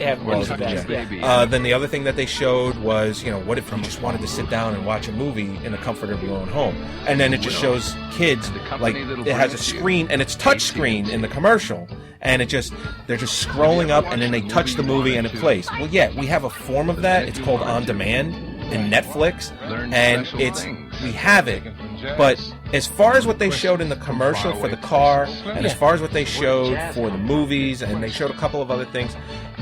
have money for that. Yeah. Then the other thing that they showed was, what if you just wanted to sit down and watch a movie in the comfort of your own home? And then it just shows kids, like, it has a screen, and it's touch screen in the commercial, and they're just scrolling up, and then they touch the movie and it plays. Well, yeah, we have a form of that. It's called On Demand in Netflix, and we have it. But as far as what they showed in the commercial for the car, and as far as what they showed for the movies, and they showed a couple of other things,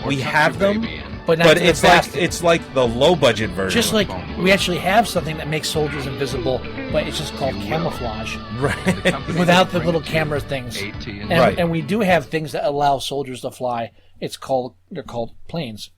we have them, but it's like the low budget version. Just like we actually have something that makes soldiers invisible, but it's just called camouflage, right? Without the little camera things, and we do have things that allow soldiers to fly. They're called planes,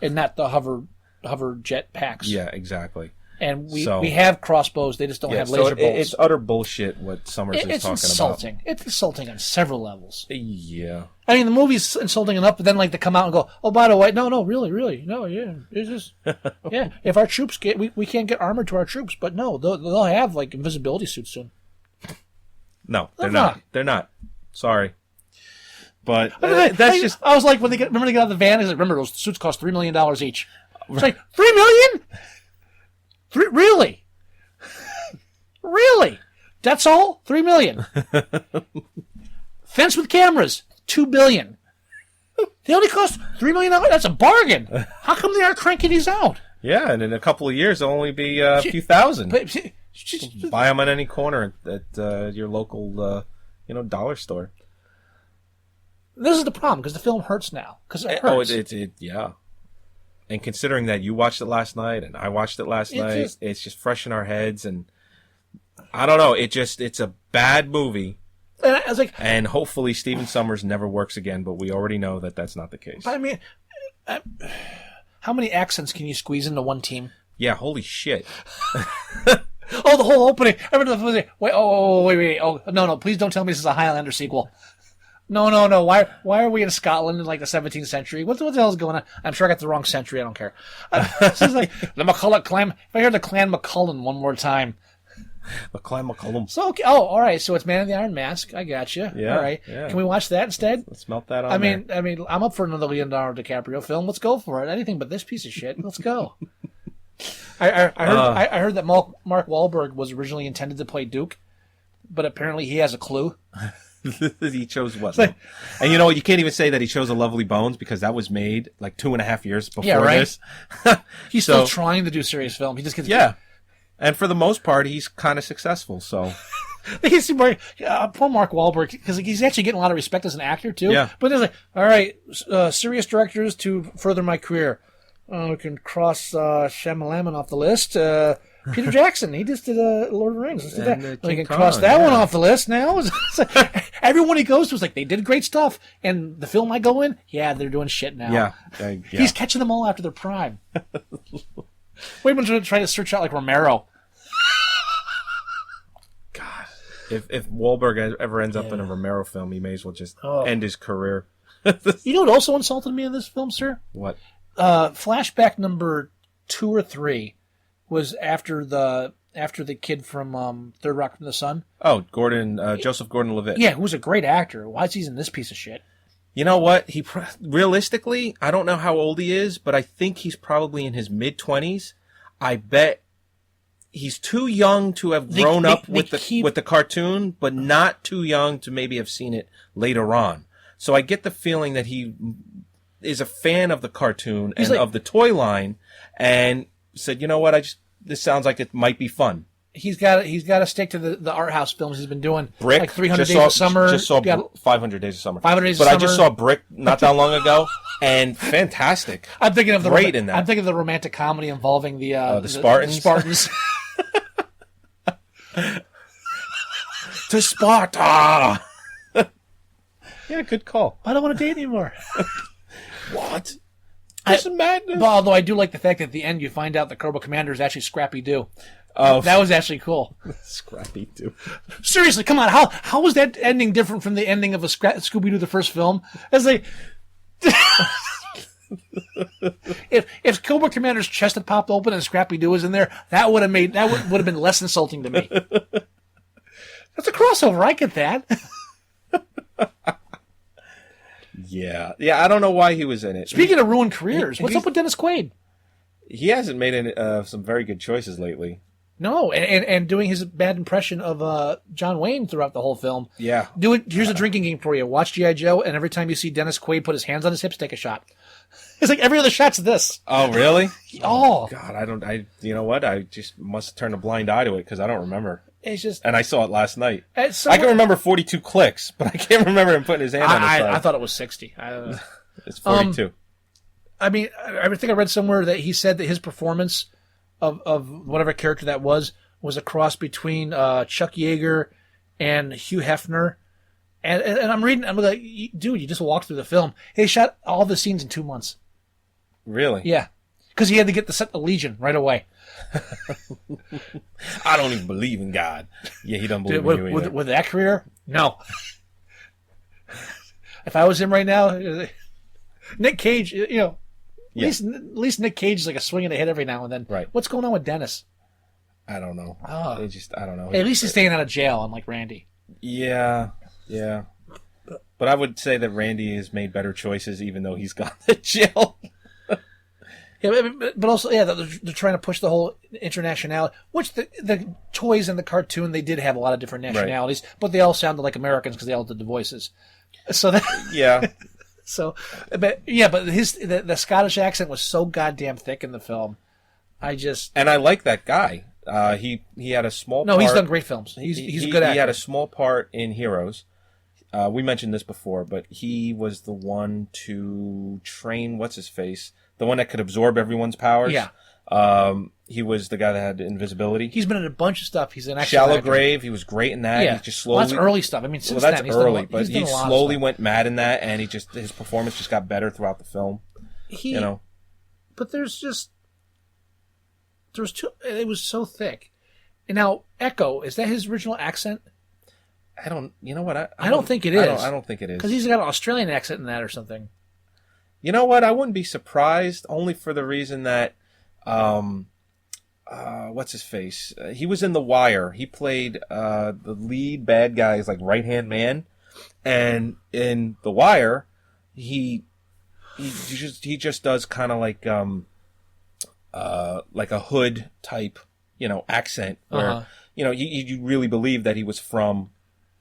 and not the hover jet packs. Yeah, exactly. And we have crossbows. They just don't have laser bolts. It's utter bullshit what Summers is talking insulting. about. It's insulting on several levels. Yeah. I mean, the movie's insulting enough, but then they come out and go, "Oh, by the way, no, really, no, yeah, it's just, yeah. If our troops we can't get armor to our troops, but no, they'll have like invisibility suits soon." No, they're not. They're not. Sorry. But that's just. I was like, remember they get out of the van? Remember those suits cost $3 million each. It's like $3 million. Really? Really? That's all? $3 million. Fence with cameras, $2 billion. They only cost $3 million. That's a bargain. How come they aren't cranking these out? Yeah, and in a couple of years, it'll only be a few thousand. Buy them on any corner at your local, dollar store. This is the problem because the film hurts now. Because it hurts. Yeah. And considering that you watched it last night and I watched it last night, it's just fresh in our heads, and I don't know. It's a bad movie. And I was like, and hopefully Stephen Sommers never works again, but we already know that that's not the case. But I mean, how many accents can you squeeze into one team? Yeah, holy shit. Oh, the whole opening. Wait, wait. Oh, no, please don't tell me this is a Highlander sequel. No. Why are we in Scotland in like the 17th century? What the hell is going on? I'm sure I got the wrong century. I don't care. This is like the McCulloch clan. If I hear the Clan McCullen one more time. The Clan McCullum. So, okay. Oh, all right. So it's Man in the Iron Mask. I got you. Yeah. All right. Yeah. Can we watch that instead? Let's melt that on. I mean, I'm up for another Leonardo DiCaprio film. Let's go for it. Anything but this piece of shit. Let's go. I heard that Mark Wahlberg was originally intended to play Duke, but apparently he has a clue. He chose what? And you can't even say that he chose A Lovely Bones because that was made like 2.5 years before this. He's still trying to do serious film. He just gets and for the most part, he's kind of successful. So poor Mark Wahlberg because he's actually getting a lot of respect as an actor too. Yeah. But it's like, all right, serious directors to further my career. We can cross Shyamalan off the list. Peter Jackson, he just did Lord of the Rings. Let's do that. We can cross that one off the list now. Everyone he goes to is like, they did great stuff. And the film I go in, they're doing shit now. Yeah. He's catching them all after their prime. Wait, I'm trying to search out like Romero. God. If Wahlberg ever ends up in a Romero film, he may as well just end his career. You know what also insulted me in this film, sir? What? Flashback number 2 or 3 was after the kid from Third Rock from the Sun. Oh, Joseph Gordon-Levitt. Yeah, who's a great actor. Why is he in this piece of shit? You know what? Realistically, I don't know how old he is, but I think he's probably in his mid-20s. I bet he's too young to have grown up with the cartoon, but not too young to maybe have seen it later on. So I get the feeling that he is a fan of the cartoon and of the toy line, and said, you know what, this sounds like it might be fun. He's got to stick to the art house films he's been doing. Brick, like 300 Days of Summer. Just saw 500 Days of Summer. 500 Days of Summer. But I just saw Brick not that long ago, and fantastic. I'm thinking of great in that. I'm thinking of the romantic comedy involving the Spartans. The Spartans. To Sparta. Yeah, good call. I don't want to date anymore. What? This is madness. But although I do like the fact that at the end you find out the Cobra Commander is actually Scrappy Doo. Oh, that was actually cool. Scrappy Doo. Seriously, come on. How was that ending different from the ending of a Scooby-Doo the first film? It's like if Cobra Commander's chest had popped open and Scrappy Doo was in there, that would have been less insulting to me. That's a crossover. I get that. Yeah. I don't know why he was in it. Speaking of ruined careers, what's up with Dennis Quaid? He hasn't made some very good choices lately. No, and doing his bad impression of John Wayne throughout the whole film. Yeah. Here's a drinking game for you. Watch G.I. Joe, and every time you see Dennis Quaid put his hands on his hips, take a shot. It's like every other shot's this. Oh, really? Oh. God, you know what? I just must turn a blind eye to it because I don't remember. It's just... And I saw it last night. I can remember 42 clicks, but I can't remember him putting his hand on his side. I thought it was 60. It's 42. I mean, I think I read somewhere that he said that his performance of whatever character that was a cross between Chuck Yeager and Hugh Hefner. And I'm like, dude, you just walked through the film. They shot all the scenes in 2 months. Really? Yeah. Because he had to get the set the Legion right away. I don't even believe in God. Yeah, he don't believe in you either. With that career? No. If I was him right now, Nick Cage, at least Nick Cage is like a swing and a hit every now and then. Right. What's going on with Dennis? I don't know. I don't know. At least he's staying out of jail, unlike Randy. Yeah. But I would say that Randy has made better choices, even though he's gone to jail. Yeah, but also, they're trying to push the whole internationality, which the toys in the cartoon, they did have a lot of different nationalities, but they all sounded like Americans because they all did the voices. So that, yeah. So, but the Scottish accent was so goddamn thick in the film. And I like that guy. He had a small part. No, he's done great films. He's a good actor. He had a small part in Heroes. We mentioned this before, but he was the one to train what's-his-face, the one that could absorb everyone's powers. Yeah. He was the guy that had invisibility. He's been in a bunch of stuff. He's an excellent Shallow actor. Grave, he was great in that. Yeah. He just slowly... that's early stuff. I mean, since that's then, he's early, but he slowly went mad in that, and his performance just got better throughout the film. But it was so thick. And now, Echo, is that his original accent? I don't think it is. I don't think it is. Because he's got an Australian accent in that or something. You know what? I wouldn't be surprised, only for the reason that, what's his face? He was in The Wire. He played the lead bad guy's like right-hand man, and in The Wire, he just does kind of like a hood type, accent where you really believe that he was from,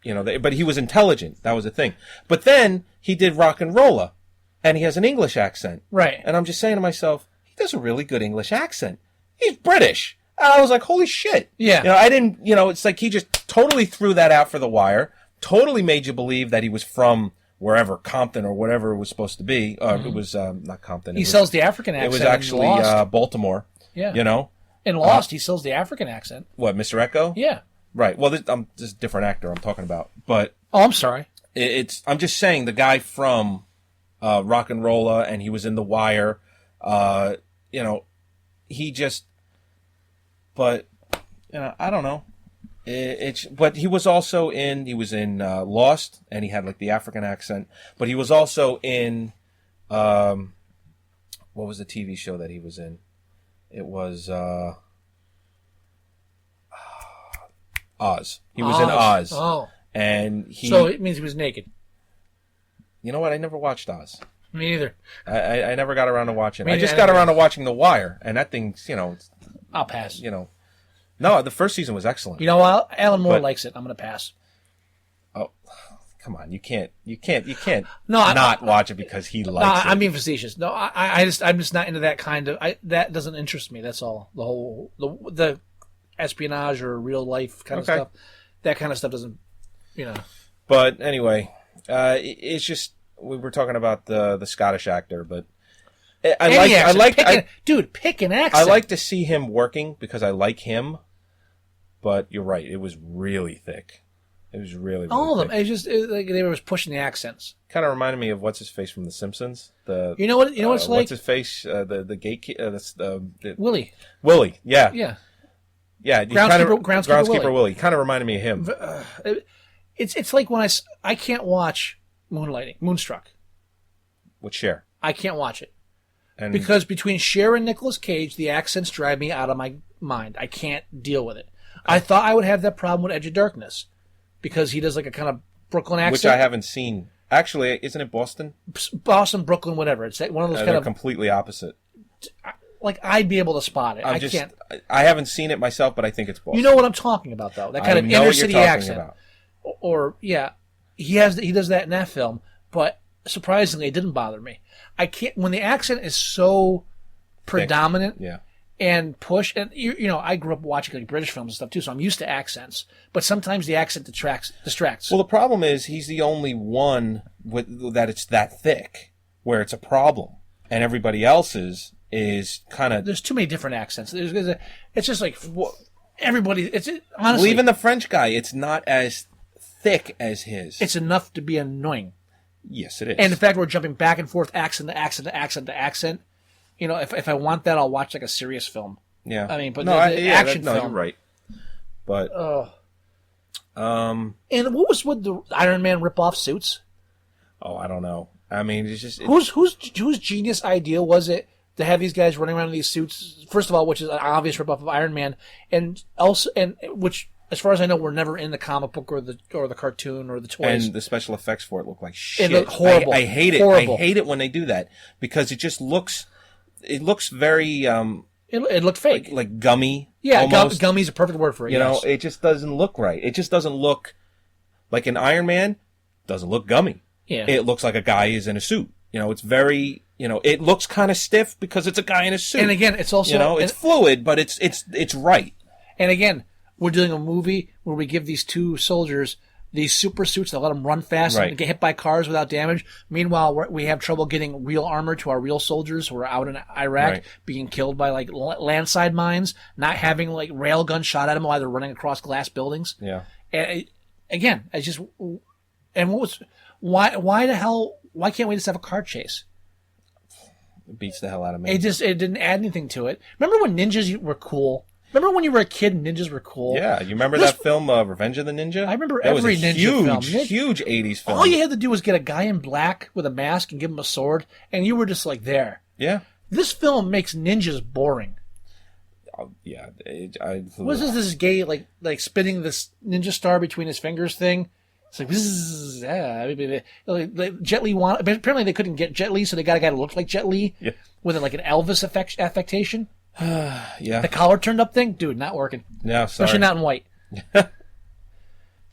but he was intelligent. That was the thing. But then he did Rock and Rolla, and he has an English accent. Right. And I'm just saying to myself, he does a really good English accent. He's British. And I was like, holy shit. Yeah. I didn't, it's like he just totally threw that out for The Wire, totally made you believe that he was from wherever, Compton or whatever it was supposed to be. It was not Compton. He sells the African accent. It was actually Baltimore. Yeah. In Lost, he sells the African accent. What, Mr. Echo? Yeah. Right. Well, this is a different actor I'm talking about. But I'm sorry. I'm just saying the guy from Rock and Rolla, and he was in The Wire. He just, but I don't know. But he was also in Lost, and he had like the African accent. But he was also in, what was the TV show that he was in? It was Oz. He was in Oz. Oh. And so it means he was naked. You know what? I never watched Oz. Me neither. I never got around to watching it. I just got around to watching The Wire, and that thing's, I'll pass. No, the first season was excellent. You know what? Alan Moore likes it. I'm going to pass. Oh, come on. You can't not watch it because he likes it. I'm being facetious. No, I'm just not into that kind of, that doesn't interest me. That's all. The whole, the espionage or real life kind of stuff. That kind of stuff doesn't, But anyway, it's just, we were talking about the Scottish actor, but pick an accent. I like to see him working because I like him, but you're right, it was really thick. It was really all of them. thick. It's just like they were pushing the accents. Kind of reminded me of what's his face from The Simpsons. You know what it's like? What's his face? The gate. Willie. Willie. Yeah. Yeah. Yeah. Groundskeeper Willie. Kind of reminded me of him. It's like when I can't watch Moonstruck. With Cher. I can't watch it. And Because between Cher and Nicolas Cage, the accents drive me out of my mind. I can't deal with it. I thought I would have that problem with Edge of Darkness because he does like a kind of Brooklyn accent. which I haven't seen. Actually, isn't it Boston? Boston, Brooklyn, whatever. It's one of those kind They're of completely opposite. like I'd be able to spot it. I can't. I haven't seen it myself, but I think it's Boston. You know what I'm talking about, though? That kind of inner city accent. Or yeah, he does that in that film, but surprisingly, it didn't bother me. I can't when the accent is so predominant. Yeah. And push, and you know, I grew up watching like British films and stuff too, so I'm used to accents. But sometimes the accent distracts. Well, the problem is he's the only one that it's that thick, where it's a problem, and everybody else's is kind of. There's too many different accents. It's just like everybody. It's honestly. Well, even the French guy, it's not as thick as his. It's enough to be annoying. Yes, it is. And the fact we're jumping back and forth, accent to accent to accent to accent. You know, if I want that, I'll watch like a serious film. Yeah. I mean, but no, the action no, film. you're right. But and what was with the Iron Man rip-off suits? Oh, I don't know. I mean, it's just whose genius idea was it to have these guys running around in these suits? First of all, which is an obvious rip-off of Iron Man, and also which, as far as I know, were never in the comic book or the cartoon or the toys. And the special effects for it look like shit. It looked horrible. I hate it. Horrible. I hate it when they do that because it just looks. It looks very. It looked fake, like gummy. Yeah, almost. gummy's a perfect word for it. You know, it just doesn't look right. It just doesn't look like an Iron Man. Doesn't look gummy. Yeah, it looks like a guy is in a suit. You know, it's very. You know, it looks kind of stiff because it's a guy in a suit. And again, it's also it's fluid, but it's right. And again, we're doing a movie where we give these two soldiers these super suits that let them run fast and get hit by cars without damage. Meanwhile, we have trouble getting real armor to our real soldiers who are out in Iraq being killed by like landside mines, not having like rail guns shot at them while they're running across glass buildings. Yeah. And again, I just why the hell? Why can't we just have a car chase? It beats the hell out of me. It didn't add anything to it. Remember when ninjas were cool? Remember when you were a kid and ninjas were cool? Yeah, you remember that film, Revenge of the Ninja? I remember that every was a ninja film. Huge 80s film. All you had to do was get a guy in black with a mask and give him a sword, and you were just like there. Yeah. This film makes ninjas boring. Oh, yeah. What is this gay, like spinning this ninja star between his fingers thing? It's like, Jet Li apparently they couldn't get Jet Li, so they got a guy that looked like Jet Li with like an Elvis affectation. Yeah. The collar turned up thing? Dude, not working. Yeah, sorry. Especially not in white. And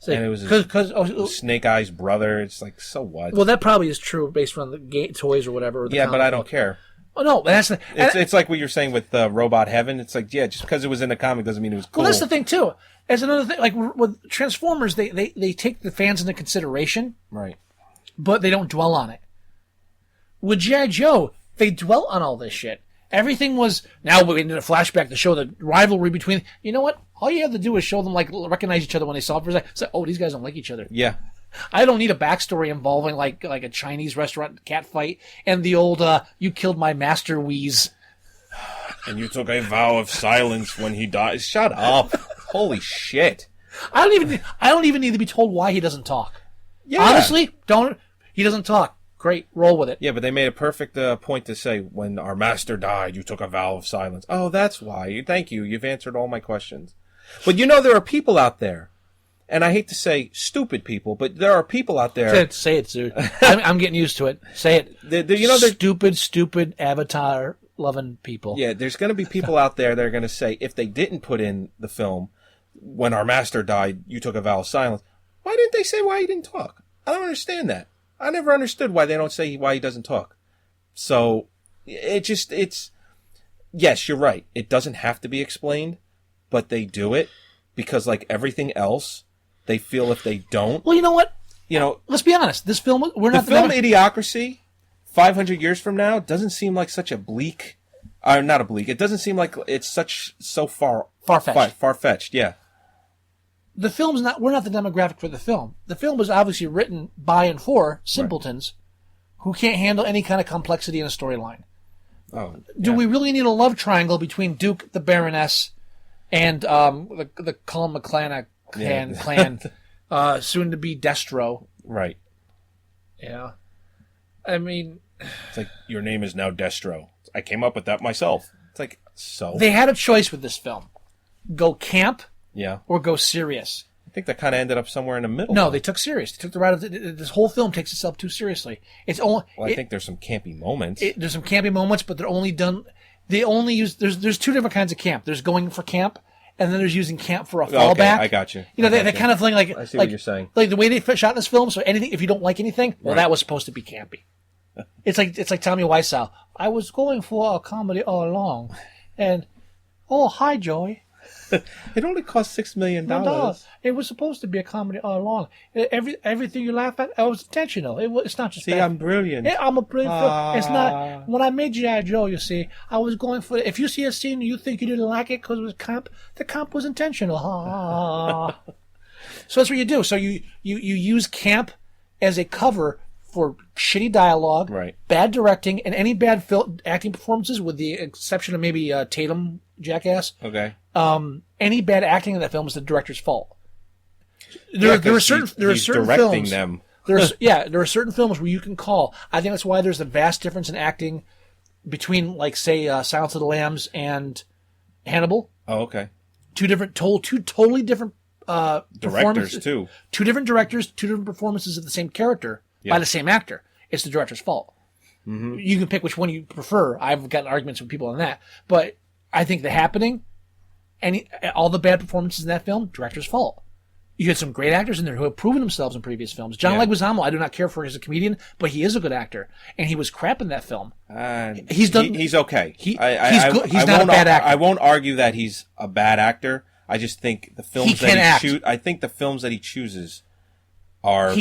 it was Snake Eye's brother. It's like, so what? Well, that probably is true based on the toys or whatever. Or the but I don't care. Oh, no, that's it's like what you're saying with Robot Heaven. It's like, yeah, just because it was in the comic doesn't mean it was cool. Well, that's the thing, too. As another thing, like with Transformers, they take the fans into consideration. Right. But they don't dwell on it. With G.I. Joe, they dwell on all this shit. Everything was, now we need a flashback to show the rivalry between, you know what? All you have to do is show them, like, recognize each other when they saw it for a second. It's like, oh, these guys don't like each other. Yeah. I don't need a backstory involving, like a Chinese restaurant cat fight and the old, you killed my master wheeze. And you took a vow of silence when he died. Shut up. Holy shit. I don't even need to be told why he doesn't talk. Yeah. Honestly, he doesn't talk. Great, roll with it. Yeah, but they made a perfect point to say, when our master died, you took a vow of silence. Oh, that's why. Thank you. You've answered all my questions. But you know, there are people out there, and I hate to say stupid people, but there are people out there. Say it, dude. I'm getting used to it. Say it. They're stupid Avatar-loving people. Yeah, there's going to be people out there that are going to say, if they didn't put in the film, when our master died, you took a vow of silence, why didn't they say why he didn't talk? I don't understand that. I never understood why they don't say why he doesn't talk. So, it's, yes, you're right. It doesn't have to be explained, but they do it because, like everything else, they feel if they don't. Well, you know what? Let's be honest. This film, Idiocracy, 500 years from now, doesn't seem like such a bleak, not a bleak. It doesn't seem like it's so far-fetched. Far-fetched, yeah. the film's not. We're not the demographic for the film. The film was obviously written by and for simpletons who can't handle any kind of complexity in a storyline. Oh, Do we really need a love triangle between Duke, the Baroness, and the Cullen McClanahan clan, soon to be Destro? Right. Yeah. I mean, it's like, your name is now Destro. I came up with that myself. It's like, so they had a choice with this film: go camp, or go serious. I think that kind of ended up somewhere in the middle. No, they took serious. They took the route of this whole film takes itself too seriously. It's only. Well, I think there's some campy moments. There's some campy moments, but they're only done. They only use. There's two different kinds of camp. There's going for camp, and then there's using camp for a fallback. Okay, I got you. You know, that kind of thing. Like I see what you're saying. Like the way they shot this film. So anything, if you don't like anything, well, that was supposed to be campy. It's like Tommy Wiseau. I was going for a comedy all along, and hi Joey. It only cost $6 million. It was supposed to be a comedy all along. Everything you laugh at, it was intentional. It's not just. See, I'm brilliant. I'm a brilliant. It's not. When I made G.I. Joe, you see, I was going for. If you see a scene and you think you didn't like it because it was camp, the camp was intentional. So that's what you do. So you use camp as a cover for shitty dialogue, bad directing, and any bad acting performances, with the exception of maybe Tatum, jackass. Okay. Any bad acting in that film is the director's fault. There are certain films. Them. There are certain films where you can call. I think that's why there's a vast difference in acting between, like, say, Silence of the Lambs and Hannibal. Oh, okay. Two totally different directors too. Two different directors, two different performances of the same character by the same actor. It's the director's fault. Mm-hmm. You can pick which one you prefer. I've gotten arguments with people on that, but I think The Happening, all the bad performances in that film, director's fault. You had some great actors in there who have proven themselves in previous films. John Leguizamo, I do not care for as a comedian, but he is a good actor, and he was crap in that film. He's okay. He's good. He's not a bad actor. I won't argue that he's a bad actor. I just think the films I think the films that he chooses are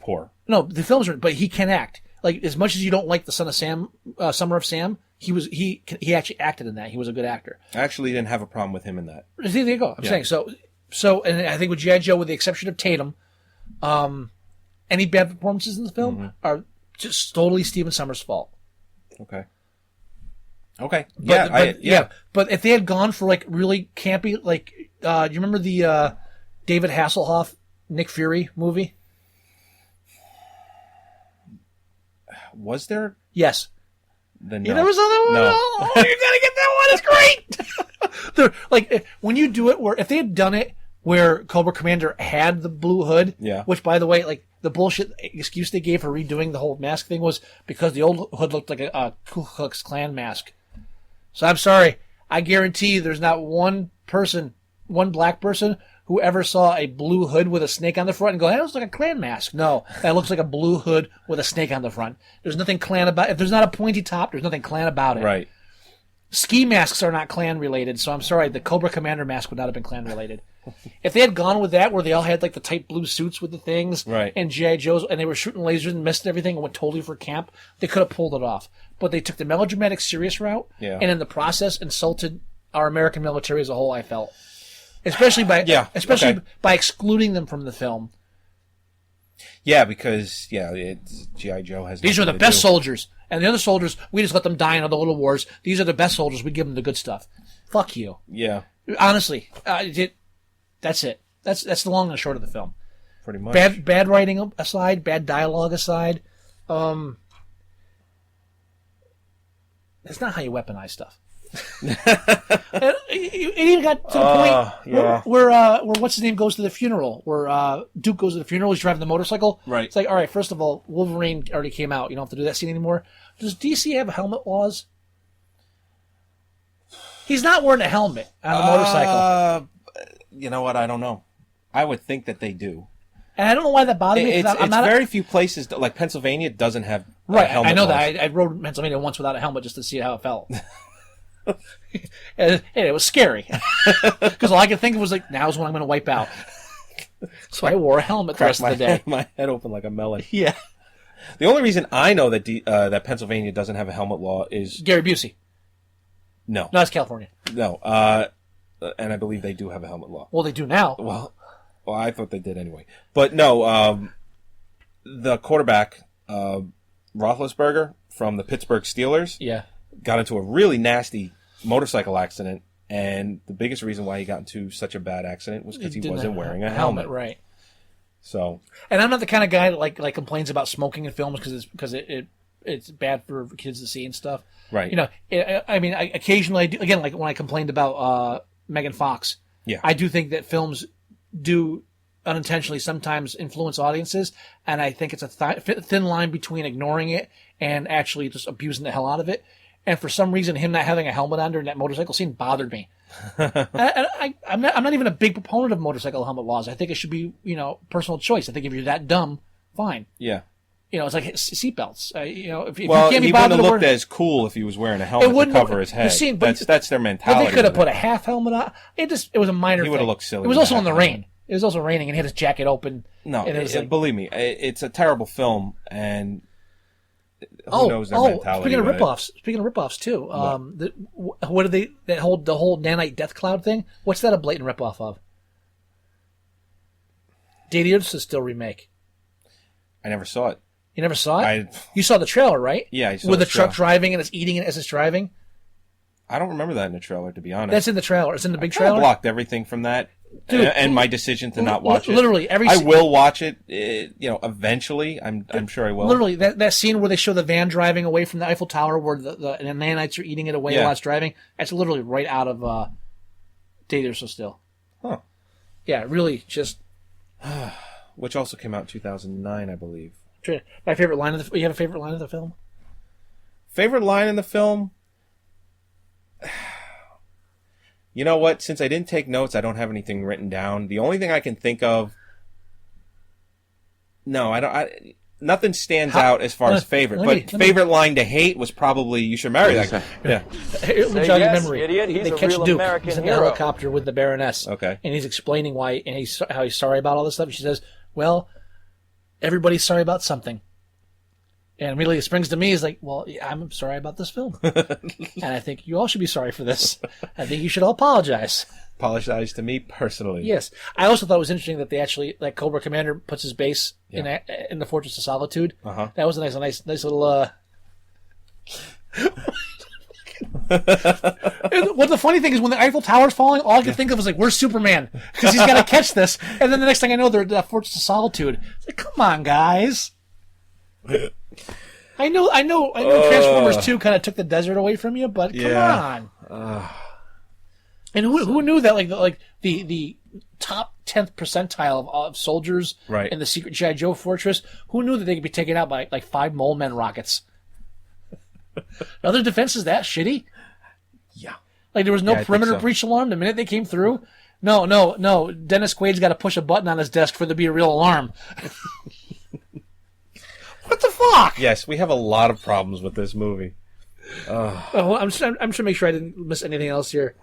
poor. No, the films are, but he can act. Like, as much as you don't like the Son of Sam, Summer of Sam, he actually acted in that. He was a good actor. I actually didn't have a problem with him in that. See, there you go. I'm saying so, and I think with G.I. Joe, with the exception of Tatum, any bad performances in the film are just totally Stephen Sommers' fault. Okay. Okay. But if they had gone for, like, really campy, like, do you remember the David Hasselhoff, Nick Fury movie? Was there? Yes. Then no. You never saw that one? No. Oh, you gotta get that one. It's great. They're, like, when you do it, if they had done it where Cobra Commander had the blue hood, which, by the way, like, the bullshit excuse they gave for redoing the whole mask thing was because the old hood looked like a Ku Klux Klan mask. So I'm sorry. I guarantee you there's not one black person who ever saw a blue hood with a snake on the front and go, that looks like a Klan mask. No, that looks like a blue hood with a snake on the front. There's nothing Klan about it. If there's not a pointy top, there's nothing Klan about it. Right. Ski masks are not Klan related, so I'm sorry, the Cobra Commander mask would not have been Klan related. If they had gone with that, where they all had, like, the tight blue suits with the things, and G.I. Joe's, and they were shooting lasers and missed everything and went totally for camp, they could have pulled it off. But they took the melodramatic, serious route, and in the process insulted our American military as a whole, I felt. Especially by excluding them from the film. Yeah, because G.I. Joe has. These are the best soldiers, and the other soldiers we just let them die in other little wars. These are the best soldiers. We give them the good stuff. Fuck you. Yeah. Honestly, that's it. That's the long and short of the film. Pretty much. Bad writing aside, bad dialogue aside, that's not how you weaponize stuff. It even got to the point where what's his name goes to the funeral, where Duke goes to the funeral. He's driving the motorcycle. Right. It's like, all right, first of all, Wolverine already came out. You don't have to do that scene anymore. Does DC have helmet laws? He's not wearing a helmet on the motorcycle. You know what? I don't know. I would think that they do. And I don't know why that bothers me. It's very few places, like Pennsylvania, doesn't have helmet I know laws. that. I rode in Pennsylvania once without a helmet just to see how it felt. And it was scary because all I could think of was, like, now's when I'm going to wipe out. So I wore a helmet the rest of the day. My head open like a melon. Yeah. The only reason I know that that Pennsylvania doesn't have a helmet law is Gary Busey. No, that's California. No, and I believe they do have a helmet law. Well, they do now. Well, Well, I thought they did anyway. But no, the quarterback, Roethlisberger from the Pittsburgh Steelers, got into a really nasty motorcycle accident. And the biggest reason why he got into such a bad accident was because he wasn't wearing a helmet. Right. So. And I'm not the kind of guy that like complains about smoking in films because it's bad for kids to see and stuff. Right. You know, I occasionally do, again, like when I complained about Megan Fox. Yeah. I do think that films do unintentionally sometimes influence audiences, and I think it's a thin line between ignoring it and actually just abusing the hell out of it. And for some reason, him not having a helmet on during that motorcycle scene bothered me. I'm not even a big proponent of motorcycle helmet laws. I think it should be, personal choice. I think if you're that dumb, fine. Yeah. It's like seatbelts. If you well, can't be he bothered wouldn't have to looked as cool if he was wearing a helmet to cover his head. That's their mentality. But they could have put a half helmet on. It was a minor thing. He would have looked silly. It was also in the rain. It was also raining, and he had his jacket open. No, believe me, it's a terrible film, and who knows their mentality. Speaking of ripoffs too, what are they? The whole nanite death cloud thing. What's that a blatant ripoff of? Data Still remake. I never saw it. You never saw it? You saw the trailer, right? Yeah, I saw with the truck driving and it's eating it as it's driving. I don't remember that in the trailer, to be honest. That's in the trailer. It's in the big trailer. I blocked everything from that. Dude, and my decision to not watch it. Literally, I will watch it. Eventually. I'm sure I will. Literally, that scene where they show the van driving away from the Eiffel Tower, where the nanites are eating it away while it's driving. That's literally right out of Data Still. Huh. Yeah, really, just. Which also came out in 2009, I believe. My favorite line of the. You have a favorite line of the film? Favorite line in the film. You know what? Since I didn't take notes, I don't have anything written down. The only thing I can think of... No, I don't... Nothing stands out as far as favorite. Favorite line to hate was probably "You should marry that guy." Yeah. It will jog your memory. Idiot. He's they a catch real Duke. American He's in the hero. helicopter with the Baroness. Okay. And he's explaining why and how he's sorry about all this stuff. She says, "Well, everybody's sorry about something." And immediately it springs to me is like, well, I'm sorry about this film. And I think you all should be sorry for this. I think you should all apologize. Apologize to me personally. Yes. I also thought it was interesting that they actually, like Cobra Commander puts his base in the Fortress of Solitude. Uh-huh. That was a nice little... What the funny thing is when the Eiffel Tower's falling, all I could think of was like, where's Superman? Because he's got to catch this. And then the next thing I know, they're at the Fortress of Solitude. It's like, come on, guys. I know Transformers 2 kind of took the desert away from you, but come on. And who knew that like the top 10th percentile of soldiers in the secret G.I. Joe fortress, who knew that they could be taken out by like 5 Mole Men rockets? Other defenses that shitty? Yeah. Like there was no perimeter breach alarm the minute they came through? No. Dennis Quaid's got to push a button on his desk for there to be a real alarm. What the fuck? Yes, we have a lot of problems with this movie. I'm trying to make sure I didn't miss anything else here.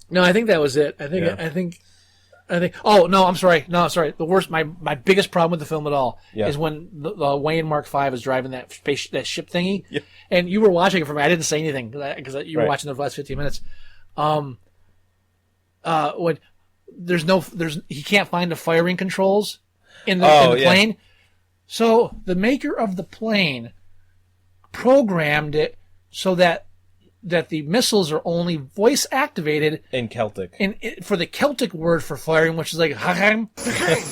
No, I think that was it. I think. Oh no, I'm sorry. The worst, my biggest problem with the film at all is when the Wayne Mark V is driving that ship thingy, and you were watching it for me. I didn't say anything because you were watching the last 15 minutes. When he can't find the firing controls in the plane. So the maker of the plane programmed it so that the missiles are only voice activated in Celtic. For the Celtic word for firing, which is like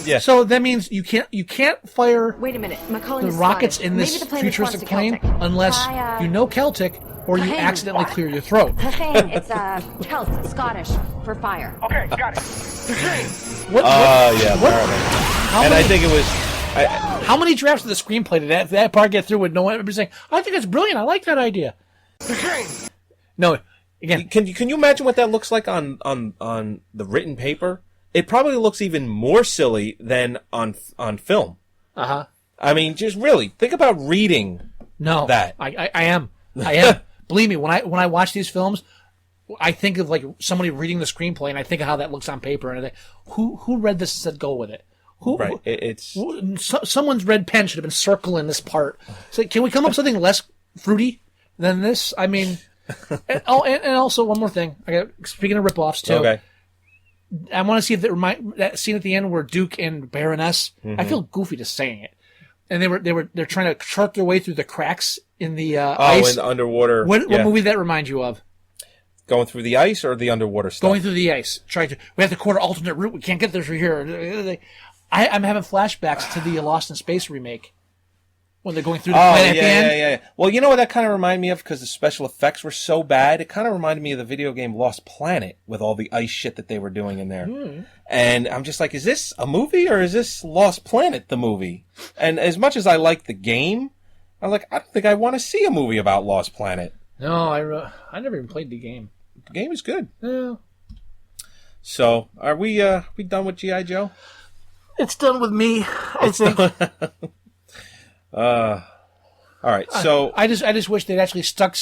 yeah. So that means you can't fire Wait a minute. the rockets in this futuristic plane unless you know Celtic or you accidentally clear your throat. It's Celt, Scottish for fire. Okay, got it. I think it was. How many drafts of the screenplay did that part get through with no one ever saying, I think it's brilliant, I like that idea? No, again. Can you imagine what that looks like on the written paper? It probably looks even more silly than on film. Uh-huh. I mean, just really, think about reading that. I am. Believe me, when I watch these films, I think of like somebody reading the screenplay and I think of how that looks on paper and I think, who read this and said go with it? Someone's red pen should have been circling this part. So can we come up with something less fruity than this? I mean, and also one more thing. Speaking of ripoffs too. Okay. I want to see if that scene at the end where Duke and Baroness. I feel goofy just saying it. And they're trying to chart their way through the cracks in the ice. In the underwater. What movie did that remind you of? Going through the ice or the underwater stuff? Going through the ice. We have to quarter alternate route. We can't get there through here. I'm having flashbacks to the Lost in Space remake. When they're going through the planet at the end. Yeah. Well, you know what that kind of reminded me of? Because the special effects were so bad. It kind of reminded me of the video game Lost Planet with all the ice shit that they were doing in there. And I'm just like, is this a movie or is this Lost Planet, the movie? And as much as I like the game, I'm like, I don't think I want to see a movie about Lost Planet. No, I never even played the game. The game is good. Yeah. So, are we done with G.I. Joe? It's done with me, I think. All right. So I just wish they'd actually stuck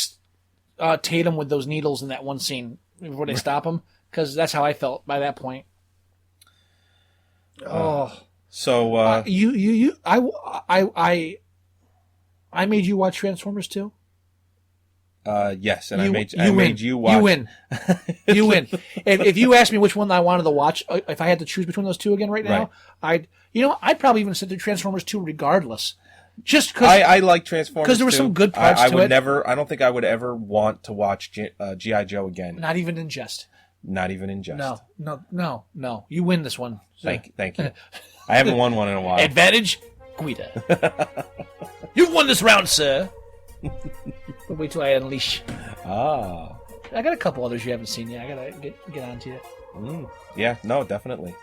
Tatum with those needles in that one scene before they stop him, because that's how I felt by that point. So I made you watch Transformers 2? Yes, and I made you watch. You win. You win. If you asked me which one I wanted to watch, if I had to choose between those two again right now, I'd probably even sit through Transformers 2 regardless. Just because I like Transformers because there were some good parts I to would it. I don't think I would ever want to watch G.I. Joe again. Not even in jest. Not even in jest. No. You win this one. Thank you. I haven't won one in a while. Advantage, Guida. You've won this round, sir. But wait till I unleash. Ah. I got a couple others you haven't seen yet. I gotta get on to you. Yeah, no, definitely.